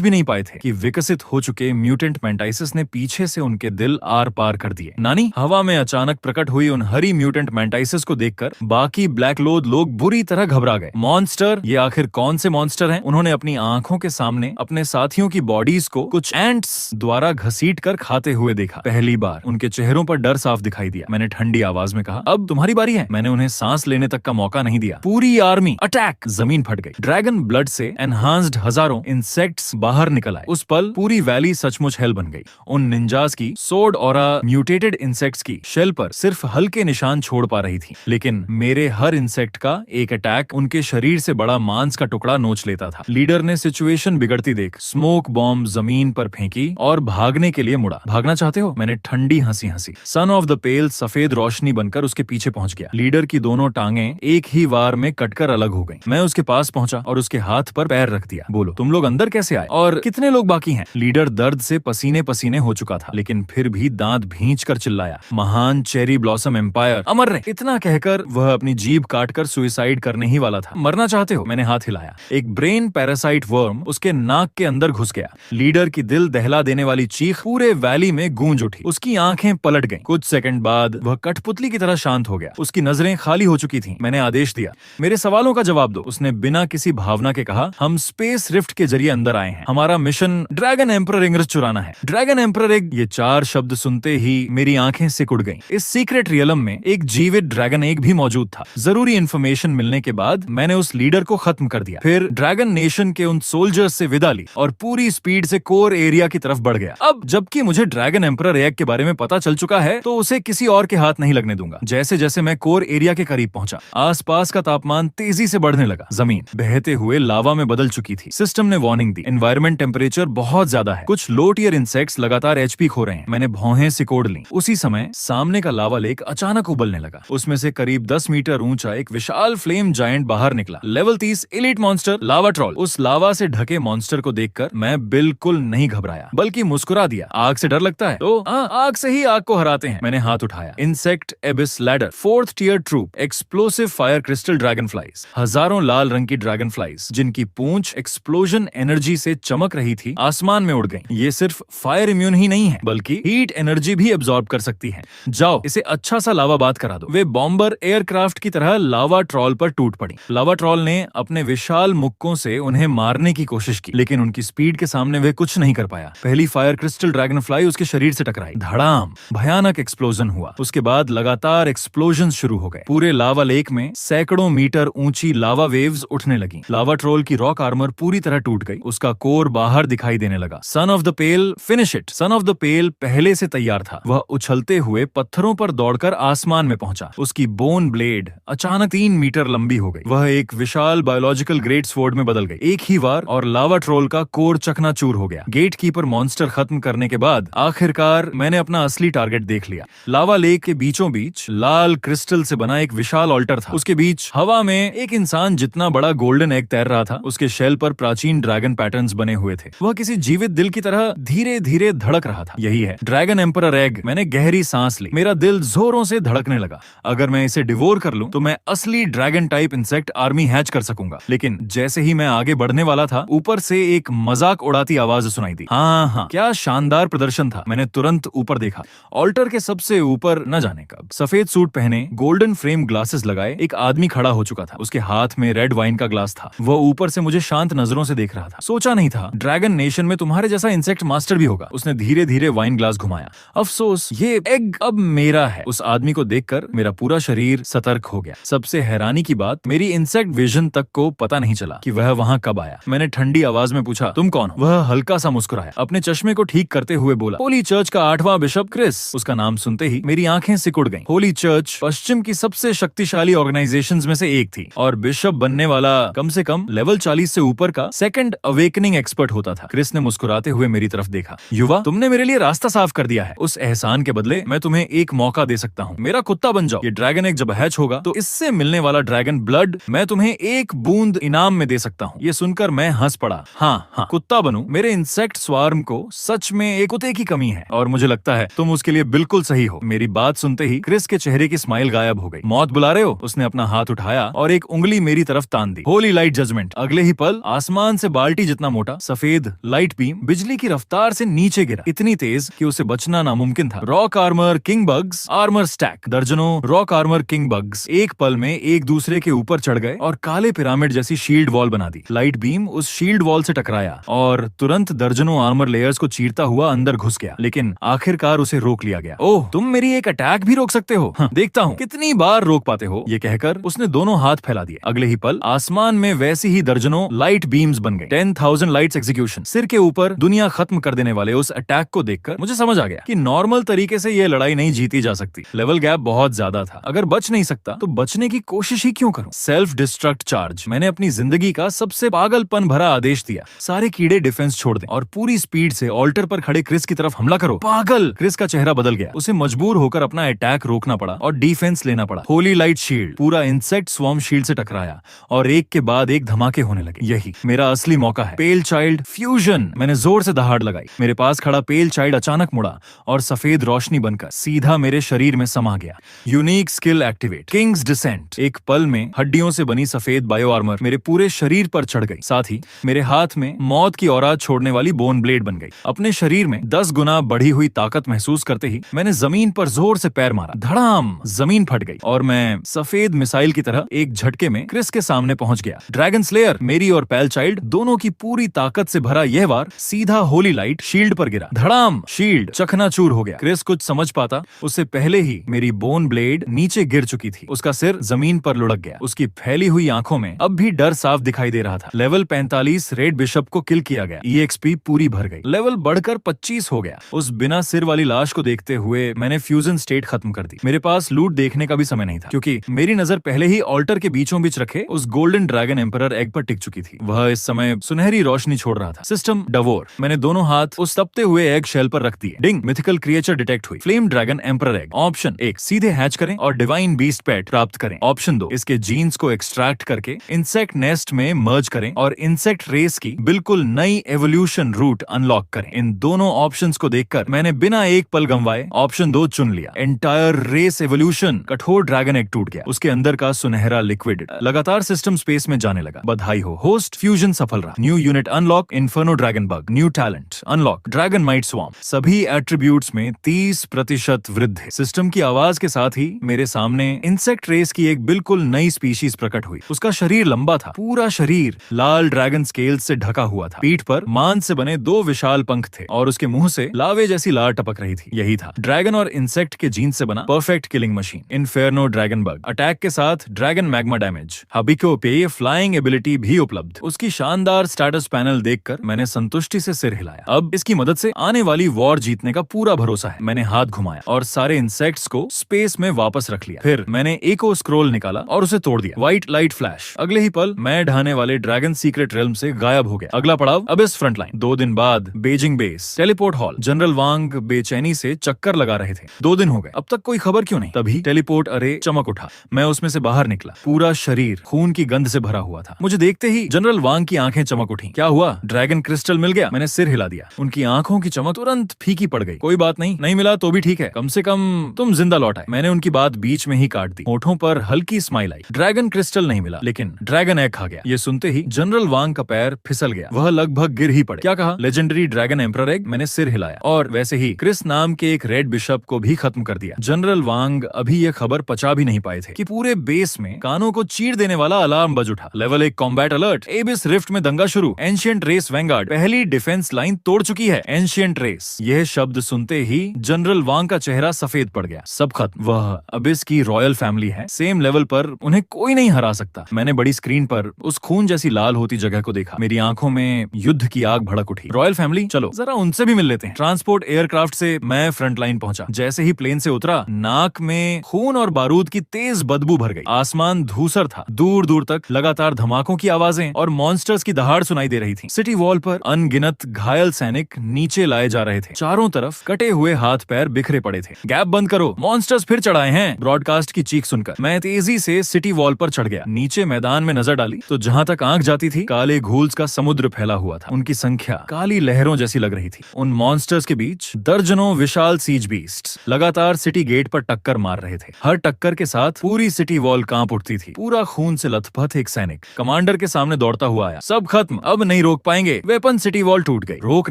भी नहीं पाए थे कि विकसित हो चुके म्यूटेंट मेंटाइसिस ने पीछे से उनके दिल आर पार कर दिए। नानी, हवा में अचानक प्रकट हुई उन हरी म्यूटेंट मेंटाइसिस को देखकर बाकी ब्लैक क्लोथ लोग बुरी तरह घबरा गए। मॉन्स्टर, ये आखिर कौन से मॉन्स्टर हैं? उन्होंने अपनी आंखों के सामने अपने साथियों की बॉडीज को कुछ एंट्स द्वारा घसीट कर खाते हुए देखा। पहली बार उनके चेहरों पर डर साफ दिखाई दिया। मैंने ठंडी आवाज में कहा, अब तुम्हारी बारी है। मैंने उन्हें सांस लेने तक का मौका नहीं दिया। पूरी आर्मी अटैक! जमीन फट गई। ड्रैगन ब्लड से एनहांस्ड हजारों इंसेक्ट्स बाहर निकल आए। उस पल पूरी वैली सचमुच हेल बन गई। उन निंजास की सोड ऑरा म्यूटेटेड इंसेक्ट्स की शेल पर सिर्फ हल्के निशान छोड़ पा रही थी, लेकिन मेरे हर इंसेक्ट का एक अटैक उनके शरीर से बड़ा मांस का टुकड़ा नोच लेता था। लीडर ने सिचुएशन बिगड़ती देख स्मोक बॉम्ब जमीन पर फेंकी और भागने के लिए मुड़ा। भागना चाहते हो? मैंने ठंडी हंसी हंसी। सन ऑफ द पेल सफेद रोशनी बनकर उसके पीछे पहुंच गया। लीडर की दोनों टांगें एक ही वार में कटकर अलग हो गईं। मैं उसके पास पहुंचा और उसके हाथ पर पैर रख दिया। बोलो, तुम लोग अंदर कैसे आए और कितने लोग बाकी हैं? लीडर दर्द से पसीने पसीने हो चुका था, लेकिन फिर भी दांत भींच कर चिल्लाया, महान चेरी ब्लॉसम एम्पायर अमर रहे। इतना कहकर वह अपनी जीभ काटकर सुइसाइड करने ही वाला था। मरना चाहते हो? मैंने हाथ हिलाया। एक ब्रेन पैरासाइट वर्म उसके नाक के अंदर घुस गया। लीडर की दिल दहला देने वाली चीख पूरे वैली में गूंज उठी। उसकी आंखें पलट गईं। कुछ सेकंड बाद वह कठपुतली की तरह शांत हो गया। उसकी नजरें खाली हो चुकी थीं। मैंने आदेश दिया, मेरे सवालों का जवाब दो। उसने बिना किसी भावना के कहा, हम स्पेस रिफ्ट के जरिए अंदर आए हैं। हमारा मिशन ड्रैगन एम्परर इंग्रज चुराना है। Dragon emperor egg. ये 4 शब्द सुनते ही मेरी आंखें सिकुड़ गईं। इस सीक्रेट रियलम में एक जीवित ड्रैगन एग भी मौजूद था। जरूरी इंफॉर्मेशन मिलने के बाद मैंने उस लीडर को खत्म कर दिया। फिर ड्रैगन नेशन के उन सोल्जर्स से विदा ली और पूरी स्पीड से कोर एरिया की तरफ बढ़ गया। अब जबकि मुझे ड्रैगन एम्परर एग के बारे में पता चल चुका है, तो उसे किसी और के हाथ नहीं लगने दूंगा। जैसे जैसे मैं कोर एरिया के करीब पहुंचा, आसपास का तापमान तेजी से बढ़ने लगा। जमीन बहते हुए लावा में बदल चुकी थी। सिस्टम ने वार्निंग दी, एनवायरमेंट टेम्परेचर बहुत ज्यादा है। कुछ लो टियर इंसेक्ट्स लगातार एचपी खो रहे हैं। मैंने भौहें सिकोड़ ली। उसी समय सामने का लावा लेक अचानक उबलने लगा। उसमें से करीब 10 मीटर ऊंचा एक विशाल फ्लेम जायंट बाहर निकला। लेवल 30 एलीट मॉन्स्टर लावा ट्रॉल। उस लावा से ढके मॉन्स्टर को देखकर मैं बिल्कुल नहीं घबराया, बल्कि मुस्कुरा दिया। आग से डर लगता है तो आग से ही आग को हराते हैं। मैंने हाथ उठाया। Insect abyss ladder 4th tier troop explosive fire crystal dragon flies. हजारों लाल रंग की ड्रैगन फ्लाइज जिनकी पूंछ एक्सप्लोजन एनर्जी से चमक रही थी, आसमान में उड़ गई। ये सिर्फ फायर इम्यून ही नहीं है, बल्कि हीट एनर्जी भी एब्जॉर्ब कर सकती है। जाओ, इसे अच्छा सा लावा बात करा दो। वे बॉम्बर एयरक्राफ्ट की तरह लावा ट्रॉल पर टूट पड़ी। लावा ट्रॉल ने अपने विशाल मुक्कों से उन्हें मारने की कोशिश की, लेकिन उनकी स्पीड के सामने वे कुछ नहीं कर पाया। पहली फायर क्रिस्टल ड्रैगन फ्लाई उसके शरीर से टकराई। धड़ाम! भयानक एक्सप्लोजन हुआ। उसके बाद लगातार एक्सप्लोजन शुरू हो गए। पूरे लावा लेक में सैकड़ों मीटर ऊंची लावा वेव्स उठने लगी। लावा ट्रोल की रॉक आर्मर पूरी तरह टूट गई। उसका कोर बाहर दिखाई देने लगा। सन of the pail finish it. Sun of the पेल पहले से तैयार था। वह उछलते हुए पत्थरों पर दौड़कर आसमान में पहुंचा। उसकी बोन ब्लेड अचानक 3 मीटर लंबी हो गई। वह एक विशाल बायोलॉजिकल ग्रेट स्वॉर्ड में बदल गई। एक ही वार और लावा ट्रोल का कोर चकनाचूर हो गया। गेट कीपर मॉन्स्टर खत्म करने के बाद आखिरकार मैंने अपना असली टारगेट देख लिया। लावा लेक के बीचों बीच लाल क्रिस्टल से बना एक विशाल ऑल्टर था। उसके बीच हवा में एक इंसान जितना बड़ा गोल्डन एग तैर रहा था। उसके शेल पर प्राचीन ड्रैगन पैटर्न्स बने हुए थे। वह किसी जीवित दिल की तरह धीरे धीरे धड़क रहा था। यही है ड्रैगन एम्परर एग। मैंने गहरी सांस ली। मेरा दिल जोरों से धड़कने लगा। अगर मैं इसे डिवोर कर लूं तो मैं असली dragon type insect army hatch कर सकूंगा। लेकिन जैसे ही मैं आगे बढ़ने वाला था, ऊपर से एक मजाक उड़ाती आवाज सुनाई दी। हाँ, क्या शानदार प्रदर्शन था। मैंने तुरंत ऊपर देखा। ऑल्टर के सबसे ऊपर न जाने कब सफेद सूट पहने, गोल्डन फ्रेम ग्लासेस लगाए एक आदमी खड़ा हो चुका था। उसके हाथ में रेड वाइन का ग्लास था। वह ऊपर से मुझे शांत नजरों से देख रहा था। सोचा नहीं था ड्रैगन नेशन में तुम्हारे जैसा इंसेक्ट मास्टर भी होगा। उसने धीरे धीरे वाइन ग्लास घुमाया। अफसोस, ये एग अब मेरा है। उस आदमी को देखकर मेरा पूरा शरीर सतर्क हो गया। सबसे हैरानी की बात, मेरी इंसेक्ट विजन तक को पता नहीं चला कि वह वहां कब आया। मैंने ठंडी आवाज में पूछा, तुम कौन हो? वह हल्का सा मुस्कुराया। अपने चश्मे को ठीक करते हुए बोला, होली चर्च का 8वां बिशप क्रिस। उसका नाम सुनते ही मेरी आंखें सिकुड़ गईं। होली चर्च पश्चिम की सबसे शक्तिशाली ऑर्गेनाइजेशंस में से एक थी और बिशप बनने वाला कम से कम लेवल 40 से ऊपर का सेकंड अवेकनिंग एक्सपर्ट होता था। क्रिस ने मुस्कुराते हुए मेरी तरफ देखा। युवा, तुमने मेरे लिए रास्ता साफ कर दिया है। उस एहसान के बदले मैं तुम्हें एक मौका दे सकता हूँ। मेरा कुत्ता बन जाओ। ये ड्रैगन एग जब हैच होगा तो इससे मिलने वाला ड्रैगन ब्लड मैं तुम्हें एक बूंद इनाम में दे सकता हूँ। ये सुनकर मैं हंस पड़ा। हाँ, कुत्ता बनूं। मेरे इंसेक्ट स्वार्म को सच में एक कुत्ते की कमी है और मुझे लगता है तुम उसके लिए बिल्कुल सही हो। मेरी बात सुनते ही क्रिस के चेहरे की स्माइल गायब हो गई। मौत बुला रहे हो? उसने अपना हाथ उठाया और एक उंगली मेरी तरफ तान दी। Holi light judgement. अगले ही पल आसमान से बाल्टी जितना मोटा सफेद लाइट बीम बिजली की रफ्तार से नीचे गिरा, इतनी तेज कि उसे बचना नामुमकिन था। Rock armour king bugs armour stack. दर्जनों रॉक आर्मर किंग बग्स एक पल में एक दूसरे के ऊपर चढ़ गए और काले पिरामिड जैसी शील्ड वॉल बना दी। लाइट बीम उस शील्ड वॉल से टकराया और तुरंत दर्जनों आर्मर लेयर्स को चीरता हुआ अंदर घुस गया। लेकिन आखिरकार उसे रोक लिया गया। ओह, तुम मेरी एक अटैक भी रोक सकते हो। देखता हूँ कितनी बार रोक पाते हो। ये कहकर उसने दोनों हाथ फैला दिए। अगले ही पल आसमान में वैसी ही दर्जनों लाइट बीम्स बन गए। 10,000 लाइट्स एग्जीक्यूशन। सिर के ऊपर दुनिया खत्म कर देने वाले उस अटैक को देखकर मुझे समझ आ गया कि नॉर्मल तरीके से ये लड़ाई नहीं जीती जा सकती। लेवल गैप बहुत ज्यादा था। अगर बच नहीं सकता तो बचने की कोशिश ही क्यों करूं? Self destruct charge. मैंने अपनी जिंदगी का सबसे पागलपन भरा आदेश दिया। सारे कीड़े डिफेंस छोड़ दें और पूरी स्पीड से ऑल्टर पर खड़े क्रिस की तरफ हमला करो। पागल! क्रिस का चेहरा बदल गया। उसे मजबूर होकर अपना अटैक रोकना पड़ा और डिफेंस लेना पड़ा। होली लाइट शील्ड पूरा इंसेक्ट स्वॉर्म शील्ड से टकराया और एक के बाद एक धमाके होने लगे। यही मेरा असली मौका है। पेल चाइल्ड फ्यूजन। मैंने जोर से दहाड़ लगाई। मेरे पास खड़ा पेल चाइल्ड अचानक मुड़ा और सफेद रोशनी बनकर सीधा मेरे शरीर में समा गया। Unique skill activate king's descent. एक पल में हड्डियों से बनी सफेद बायो आर्मर मेरे पूरे शरीर पर चढ़ गई। साथ ही मेरे हाथ में मौत की औरात छोड़ने वाली बोन ब्लेड बन गई। अपने शरीर में 10 गुना बढ़ी हुई ताकत महसूस करते ही मैंने जमीन पर जोर से पैर मारा। धड़ाम! जमीन फट गई और मैं सफेद मिसाइल की तरह एक झटके में क्रिस के सामने पहुंच गया। ड्रैगन स्लेयर मेरी और पेल चाइल्ड दोनों की पूरी ताकत से भरा यह वार सीधा होली लाइट शील्ड पर गिरा। धड़ाम! शील्ड चकनाचूर हो गया। क्रिस कुछ समझ पाता उससे पहले ही मेरी बोन ब्लेड नीचे गिर चुकी थी। उसका सिर जमीन पर लुढ़क गया। उसकी फैली हुई आंखों में अब भी डर साफ दिखाई दे रहा था। लेवल 45 रेड बिशप को किल किया गया। EXP पूरी भर गई। लेवल बढ़कर 25 हो गया। उस बिना सिर वाली लाश को देखते हुए मैंने फ्यूजन स्टेट खत्म कर दी। मेरे पास लूट देखने का भी समय नहीं था क्योंकि मेरी नजर पहले ही ऑल्टर के बीचों बीच रखे उस गोल्डन ड्रैगन एम्परर एग पर टिक चुकी थी। वह इस समय सुनहरी रोशनी छोड़ रहा था। सिस्टम डवोर। मैंने दोनों हाथ उस तपते हुए एग शेल पर रख दिए। डिंग! मिथिकल क्रिएचर डिटेक्ट हुई। Flame dragon emperor egg. Option 1 सीधे हैच करें और डिवाइन बीस्ट पेट प्राप्त करें। ऑप्शन 2 इसके जीन्स को एक्सट्रैक्ट करके इंसेक्ट नेस्ट में मर्ज करें और इंसेक्ट रेस की बिल्कुल नई एवोल्यूशन रूट अनलॉक करें। इन दोनों ऑप्शंस को देखकर मैंने बिना एक पल गंवाए ऑप्शन 2 चुन लिया। Entire race evolution. कठोर ड्रैगन एग टूट गया। उसके अंदर का सुनहरा लिक्विड लगातार सिस्टम स्पेस में जाने लगा। बधाई हो, होस्ट फ्यूजन सफल रहा। New unit unlock inferno dragon bug. New talent unlock dragon might swarm. सभी एट्रीब्यूट्स में 30% वृद्धि। सिस्टम की आवाज के साथ ही मेरे सामने इंसेक्ट रेस की एक बिल्कुल नई स्पीशीज प्रकट हुई। उसका शरीर लंबा था। पूरा शरीर लाल ड्रैगन स्केल्स से ढका हुआ था। पीठ पर मांस से बने 2 विशाल पंख थे और उसके मुंह से लावे जैसी लार टपक रही थी। यही था ड्रैगन और इंसेक्ट के जीन से बना perfect killing machine. Inferno dragon bug. Attack के साथ ड्रैगन मैग्मा डैमेज। हबिको पे फ्लाइंग एबिलिटी भी उपलब्ध। उसकी शानदार स्टेटस पैनल देखकर मैंने संतुष्टि से सिर हिलाया। अब इसकी मदद से आने वाली वॉर जीतने का पूरा भरोसा है। मैंने हाथ घुमाया और सारे इंसेक्ट्स को स्पेस में वापस रख लिया। फिर मैंने एको स्क्रोल निकाला और उसे तोड़ दिया। White light flash. अगले ही पल मैं ढाने वाले ड्रैगन सीक्रेट रेल्म से गायब हो गया। अगला पड़ाव अबिस फ्रंटलाइन। 2 दिन बाद Beijing base. Base, teleport hall. General Wang बेचैनी से चक्कर लगा रहे थे। 2 दिन हो गए, अब तक कोई खबर क्यों नहीं? तभी टेलीपोर्ट अरे चमक उठा। मैं उसमें से बाहर निकला। पूरा शरीर खून की गंध से भरा हुआ था। मुझे देखते ही जनरल वांग की आंखें चमक उठी। क्या हुआ? ड्रैगन क्रिस्टल मिल गया? मैंने सिर हिला दिया। उनकी आंखों की चमक तुरंत फीकी पड़ गई। कोई बात नहीं मिला तो भी ठीक है, कम से कम तुम जिंदा लौट आए। मैंने उनकी बात बीच में ही काट दी। होठों पर हल्की स्माइल आई। ड्रैगन क्रिस्टल नहीं मिला, लेकिन ड्रैगन एग खा गया। ये सुनते ही जनरल वांग का पैर फिसल गया। वह लगभग गिर ही पड़े। क्या कहा? Legendary dragon emperor egg? मैंने सिर हिलाया। और वैसे ही क्रिस नाम के एक रेड बिशप को भी खत्म कर दिया। जनरल वांग अभी ये खबर पचा भी नहीं पाए थे कि पूरे बेस में कानों को चीर देने वाला अलार्म बज उठा। Level 1 combat alert. Abyss rift में दंगा शुरू। एंशिएंट रेस वैंगार्ड पहली डिफेंस लाइन तोड़ चुकी है। Ancient race. यह शब्द सुनते ही जनरल वांग का चेहरा सफेद पड़ गया। सब खत्म। वह अबिस की रॉयल फैमिली है। सेम लेवल पर उन्हें कोई नहीं हरा सकता। मैंने बड़ी स्क्रीन पर उस खून जैसी लाल होती जगह को देखा। मेरी आंखों में युद्ध की आग भड़क उठी। रॉयल फैमिली, चलो जरा उनसे भी मिल लेते हैं। ट्रांसपोर्ट एयरक्राफ्ट से मैं फ्रंट लाइन पहुंचा। जैसे ही प्लेन से उतरा, नाक में खून और बारूद की तेज बदबू भर गई। आसमान धूसर था। दूर दूर तक लगातार धमाकों की आवाजें और मॉन्स्टर्स की दहाड़ सुनाई दे रही थी। सिटी वॉल पर अनगिनत घायल सैनिक नीचे लाए जा रहे थे। चारों तरफ कटे हुए हाथ पैर बिखरे पड़े थे। गैप बंद करो, मॉन्स्टर्स फिर चढ़ाए हैं। ब्रॉडकास्ट की चीख सुनकर मैं तेजी से सिटी वॉल पर चढ़ गया। नीचे मैदान में नजर डाली तो जहां तक आंख जाती थी, काले घूल्स का समुद्र फैला हुआ था। उनकी संख्या काली लहरों जैसी लग रही थी। उन मॉन्स्टर्स के बीच दर्जनों विशाल सीज बीस्ट्स लगातार सिटी गेट पर टक्कर मार रहे थे। हर टक्कर के साथ पूरी सिटी वॉल कांप उठती थी। पूरा खून से लथपथ एक सैनिक कमांडर के सामने दौड़ता हुआ आया। सब खत्म, अब नहीं रोक पाएंगे। वेपन सिटी वॉल टूट गई। रोक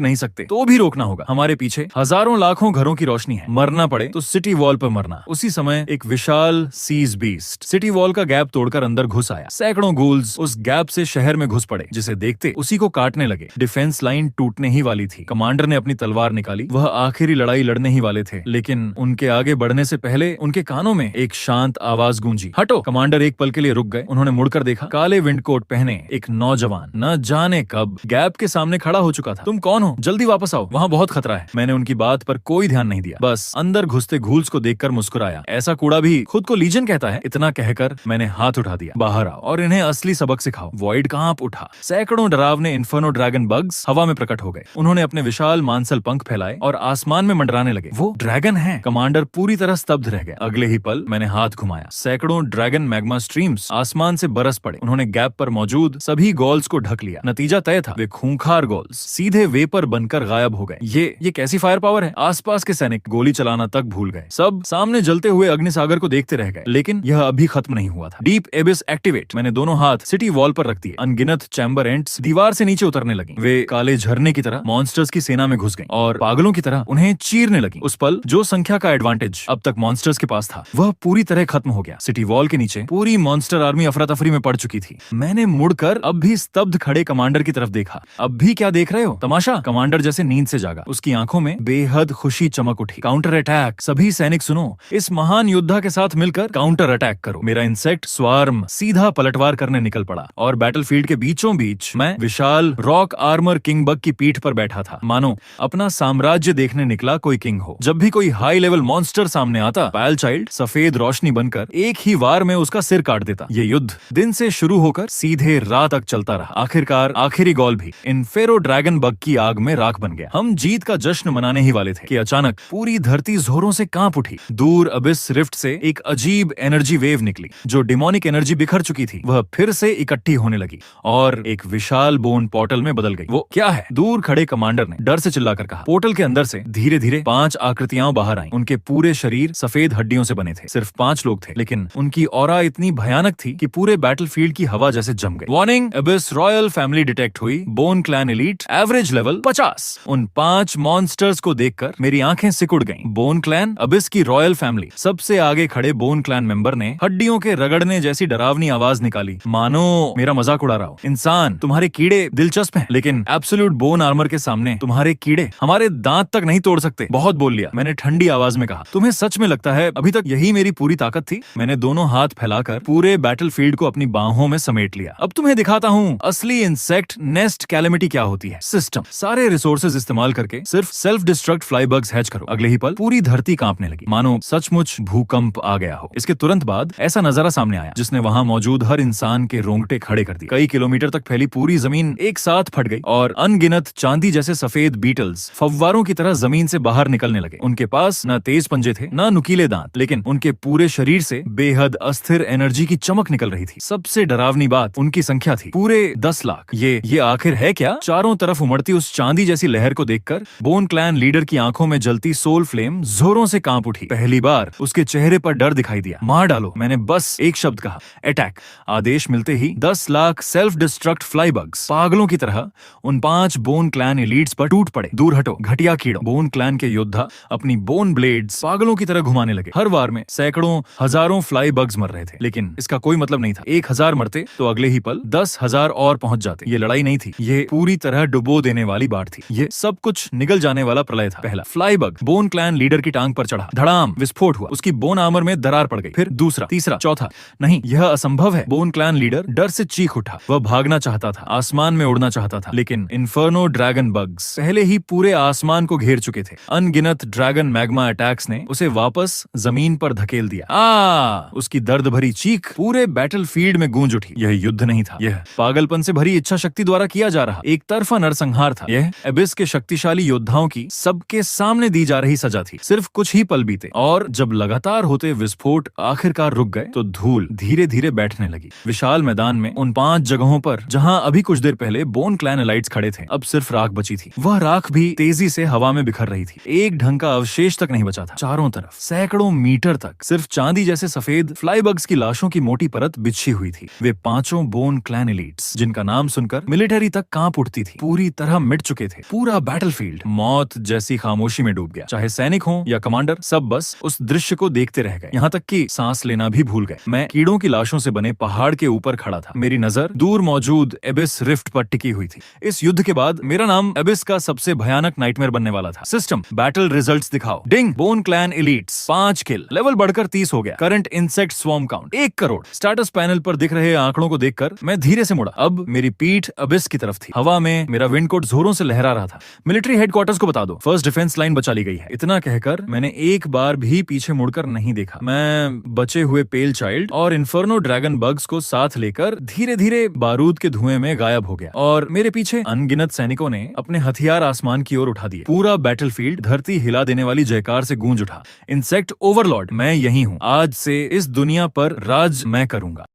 नहीं सकते तो भी रोकना होगा। हमारे पीछे हजारों लाखों घरों की रोशनी है। मरना पड़े तो सिटी वॉल पर मरना। उसी समय एक विशाल सीज बीस्ट सिटी वॉल का गैप तोड़कर अंदर घुस आया। सैकड़ों गूल्स उस गैप से शहर में घुस पड़े, जिसे देखते उसी को काटने लगे। डिफेंस लाइन टूटने ही वाली थी। कमांडर ने अपनी तलवार निकाली। वह आखिरी लड़ाई लड़ने ही वाले थे, लेकिन उनके आगे बढ़ने से पहले उनके कानों में एक शांत आवाज गूंजी, हटो। कमांडर एक पल के लिए रुक गए। उन्होंने मुड़कर देखा। काले विंडकोट पहने एक नौजवान न जाने कब गैप के सामने खड़ा हो चुका था। तुम कौन हो? जल्दी वापस आओ, वहाँ बहुत खतरा है। मैंने उनकी बात पर कोई ध्यान नहीं दिया, बस अंदर घुसते घूल्स को देखकर मुस्कुराया। ऐसा कूड़ा भी खुद को लीजन कहता है। इतना कहकर मैंने हाथ उठा दिया। बाहर आओ और इन्हें असली सबक सिखाओ। वॉइड कांप उठा। सैकड़ों डरावने इन्फर्नो ड्रैगन बग्स हवा में प्रकट हो गए। उन्होंने अपने विशाल मांसल पंख फैलाए और आसमान में मंडराने लगे। वो ड्रैगन है। कमांडर पूरी तरह स्तब्ध रह गए। अगले ही पल मैंने हाथ घुमाया। सैकड़ों ड्रैगन मैग्मा स्ट्रीम्स आसमान से बरस पड़े। उन्होंने गैप पर मौजूद सभी गोल्स को ढक लिया। नतीजा तय था। वे खूंखार गोल्स सीधे वेपर बनकर गायब हो गए। ये कैसी फायर पावर है? आसपास के सैनिक गोली चलाना तक भूल गए। सब सामने जलते हुए अग्निसागर को देखते रह गए। लेकिन यह अभी खत्म नहीं हुआ था। Deep एबिस activate. मैंने दोनों हाथ सिटी वॉल पर रख दिए। अनगिनत चैम्बर एंट्स दीवार से नीचे उतरने लगी। वे काले झरने की तरह मॉन्स्टर्स की सेना में घुस गईं और पागलों की तरह उन्हें चीरने लगी। उस पल जो संख्या का एडवांटेज अब तक मॉन्स्टर्स के पास था, वह पूरी तरह खत्म हो गया। सिटी वॉल के नीचे पूरी मॉन्स्टर आर्मी अफरा तफरी में पड़ चुकी थी। मैंने मुड़कर अब भी स्तब्ध खड़े कमांडर की तरफ देखा। अब भी क्या देख रहे हो? तमाशा? कमांडर जैसे नींद से जागा। उसकी आंखों में बेहद खुशी चमक उठी। Counter attack. सभी सैनिक सुनो, इस महान योद्धा के साथ मिलकर काउंटर अटैक करो। मेरा इंसेक्ट स्वार्म सीधा पलटवार करने निकल पड़ा और बैटलफील्ड के बीचों बीच मैं विशाल रॉक आर्मर किंग बग की पीठ पर बैठा था, मानो अपना साम्राज्य देखने निकला कोई किंग हो। जब भी कोई हाई लेवल मॉन्स्टर सामने आता, पायल चाइल्ड सफेद रोशनी बनकर एक ही वार में उसका सिर काट देता। ये युद्ध दिन से शुरू होकर सीधे रात तक चलता रहा। आखिरकार आखिरी गोल भी इन्फेरो ड्रैगन बग की आग में राख बन गया। हम जीत का जश्न मनाने ही वाले थे कि अचानक पूरी धरती जोरों से कांप उठी। दूर अबिस रिफ्ट से एक अजीब एनर्जी वेव निकली। जो डिमोनिक एनर्जी बिखर चुकी थी, वह फिर से इकट्ठी होने लगी और एक विशाल बोन पोर्टल में बदल गई। वो क्या है? दूर खड़े कमांडर ने डर से चिल्लाकर कहा। पोर्टल के अंदर से धीरे धीरे 5 आकृतियां बाहर आईं। उनके पूरे शरीर सफेद हड्डियों से बने थे। सिर्फ 5 लोग थे, लेकिन उनकी ऑरा इतनी भयानक थी कि पूरे बैटलफील्ड की हवा जैसे जम गई। Warning, abyss royal family detect हुई। Bone clan elite, average level 50। उन 5 मॉन्स्टर्स को देखकर मेरी आंखें सिकुड़ गईं। बोन क्लैन, अबिस की रॉयल फैमिली। सबसे आगे खड़े बोन क्लैन मेंबर ने हड्डियों के रगड़ने जैसी डरावनी आवाज निकाली, मानो मेरा मजाक उड़ा रहा हो। इंसान, तुम्हारे कीड़े दिलचस्प हैं, लेकिन एब्सोल्यूट बोन आर्मर के सामने तुम्हारे कीड़े हमारे दांत तक नहीं तोड़ सकते। बहुत बोल लिया, मैंने ठंडी आवाज में कहा। तुम्हें सच में लगता है अभी तक यही मेरी पूरी ताकत थी? मैंने दोनों हाथ फैलाकर पूरे बैटलफील्ड को अपनी बाहों में समेट लिया। अब तुम्हें दिखाता हूँ असली इंसेक्ट नेस्ट कैलेमिटी क्या होती है। सिस्टम, सारे रिसोर्सेज इस्तेमाल करके सिर्फ self destruct fly bugs hatch करो। अगले ही पल पूरी धरती कांपने लगी, मानो सचमुच भूकंप आ गया हो। इसके तुरंत बाद ऐसा नजारा सामने आया जिसने वहां मौजूद हर इंसान के रोंगटे खड़े कर दिए। कई किलोमीटर तक फैली पूरी जमीन एक साथ फट गई और अनगिनत चांदी जैसे सफेद बीटल्स फव्वारों की तरह जमीन से बाहर निकलने लगे। उनके पास न तेज पंजे थे न नुकीले दांत, लेकिन उनके पूरे शरीर से बेहद अस्थिर एनर्जी की चमक निकल रही थी। सबसे डरावनी बात उनकी संख्या थी, पूरे 10 लाख। ये आखिर है क्या? चारों तरफ उमड़ती उस चांदी जैसी लहर को देखकर बोन क्लैन लीडर की आंखों में जलती सोल फ्लेम जोरों से कांप उठी। पहली बार उसके चेहरे पर डर दिखाई दिया। मार डालो, मैंने बस एक शब्द कहा, अटैक। आदेश मिलते ही 10 lakh self destruct fly bugs पागलों की तरह उन 5 बोन क्लैन एलीट्स पर टूट पड़े। दूर हटो घटिया कीड़ों। बोन क्लैन के योद्धा अपनी बोन ब्लेड्स पागलों की तरह घुमाने लगे। हर वार में सैकड़ों हजारों फ्लाई बग्स मर रहे थे, लेकिन इसका कोई मतलब नहीं था। 1000 मरते तो अगले ही पल 10,000 और पहुंच जाते। ये लड़ाई नहीं थी, ये पूरी तरह डुबो देने वाली बाढ़ थी। ये सब कुछ निगल जाने वाला प्रलय था। पहला fly bug bone clan leader की टांग पर चढ़ा, धड़ाम, विस्फोट हुआ। उसकी बोन आर्मर में दरार पड़ गई। फिर दूसरा, तीसरा, चौथा। नहीं, यह असंभव है। बोन क्लैन लीडर डर से चीख उठा। वह भागना चाहता था, आसमान में उड़ना चाहता था, लेकिन इन्फर्नो ड्रैगन बग्स पहले ही पूरे आसमान को घेर चुके थे। अनगिनत ड्रैगन मैग्मा अटैक्स ने उसे वापस जमीन पर धकेल दिया। उसकी दर्द भरी चीख पूरे बैटलफील्ड में गूंज उठी। यह युद्ध नहीं था, यह पागलपन से भरी इच्छा शक्ति द्वारा किया जा रहा एक तरफा नरसंहार था। यह एबिस के शक्तिशाली योद्धाओं की सबके सामने दी जा रही सजा थी। सिर्फ कुछ ही पल बीते और जब लगातार होते विस्फोट आखिरकार रुक गए तो धूल धीरे धीरे बैठने लगी। विशाल मैदान में उन 5 जगहों पर जहां अभी कुछ देर पहले बोन क्लैन एलाइट्स खड़े थे, अब सिर्फ राख बची थी। वह राख भी तेजी से हवा में बिखर रही थी। एक ढंग का अवशेष तक नहीं बचा था। चारों तरफ सैकड़ों मीटर तक सिर्फ चांदी जैसे सफेद फ्लाई बग्स की लाशों की मोटी परत बिछी हुई थी। वे 5 बोन क्लैन एलीट्स, जिनका नाम सुनकर मिलिट्री तक कांप उठती थी, पूरी तरह मिट चुके थे। पूरा बैटलफील्ड मौत जैसी खामोशी में डूब गया। चाहे सैनिक हो या कमांडर, सब बस उस दृश्य को देखते रह गए। यहाँ तक कि सांस लेना भी भूल गए। मैं कीड़ों की लाशों से बने पहाड़ के ऊपर खड़ा था। मेरी नजर दूर मौजूद एबिस रिफ्ट पर टिकी हुई थी। इस युद्ध के बाद मेरा नाम एबिस का सबसे भयानक नाइटमेयर बनने वाला था। सिस्टम बैटल रिजल्ट्स दिखाओ। डिंग, बोन क्लैन एलीट्स 5 किल, लेवल बढ़कर 30 हो गया। Current insect swarm count 1 crore. Status panel पर दिख रहे आंकड़ों को देखकर मैं धीरे से मुड़ा। अब मेरी पीठ एबिस की तरफ थी। हवा में मेरा विंडकोट जोरों से लहरा रहा था। मिलिट्री हेडक्वार्टर्स को बता दो, फर्स्ट डिफेंस लाइन बचा ली गई है। इतना कहकर मैंने एक बार भी पीछे मुड़कर नहीं देखा। मैं बचे हुए पेल चाइल्ड और इन्फर्नो ड्रैगन बग्स को साथ लेकर धीरे धीरे बारूद के धुएं में गायब हो गया और मेरे पीछे अनगिनत सैनिकों ने अपने हथियार आसमान की ओर उठा दिए। पूरा बैटलफील्ड धरती हिला देने वाली जयकार से गूंज उठा। इंसेक्ट ओवरलॉर्ड, मैं यही हूँ। आज से इस दुनिया पर राज मैं करूंगा।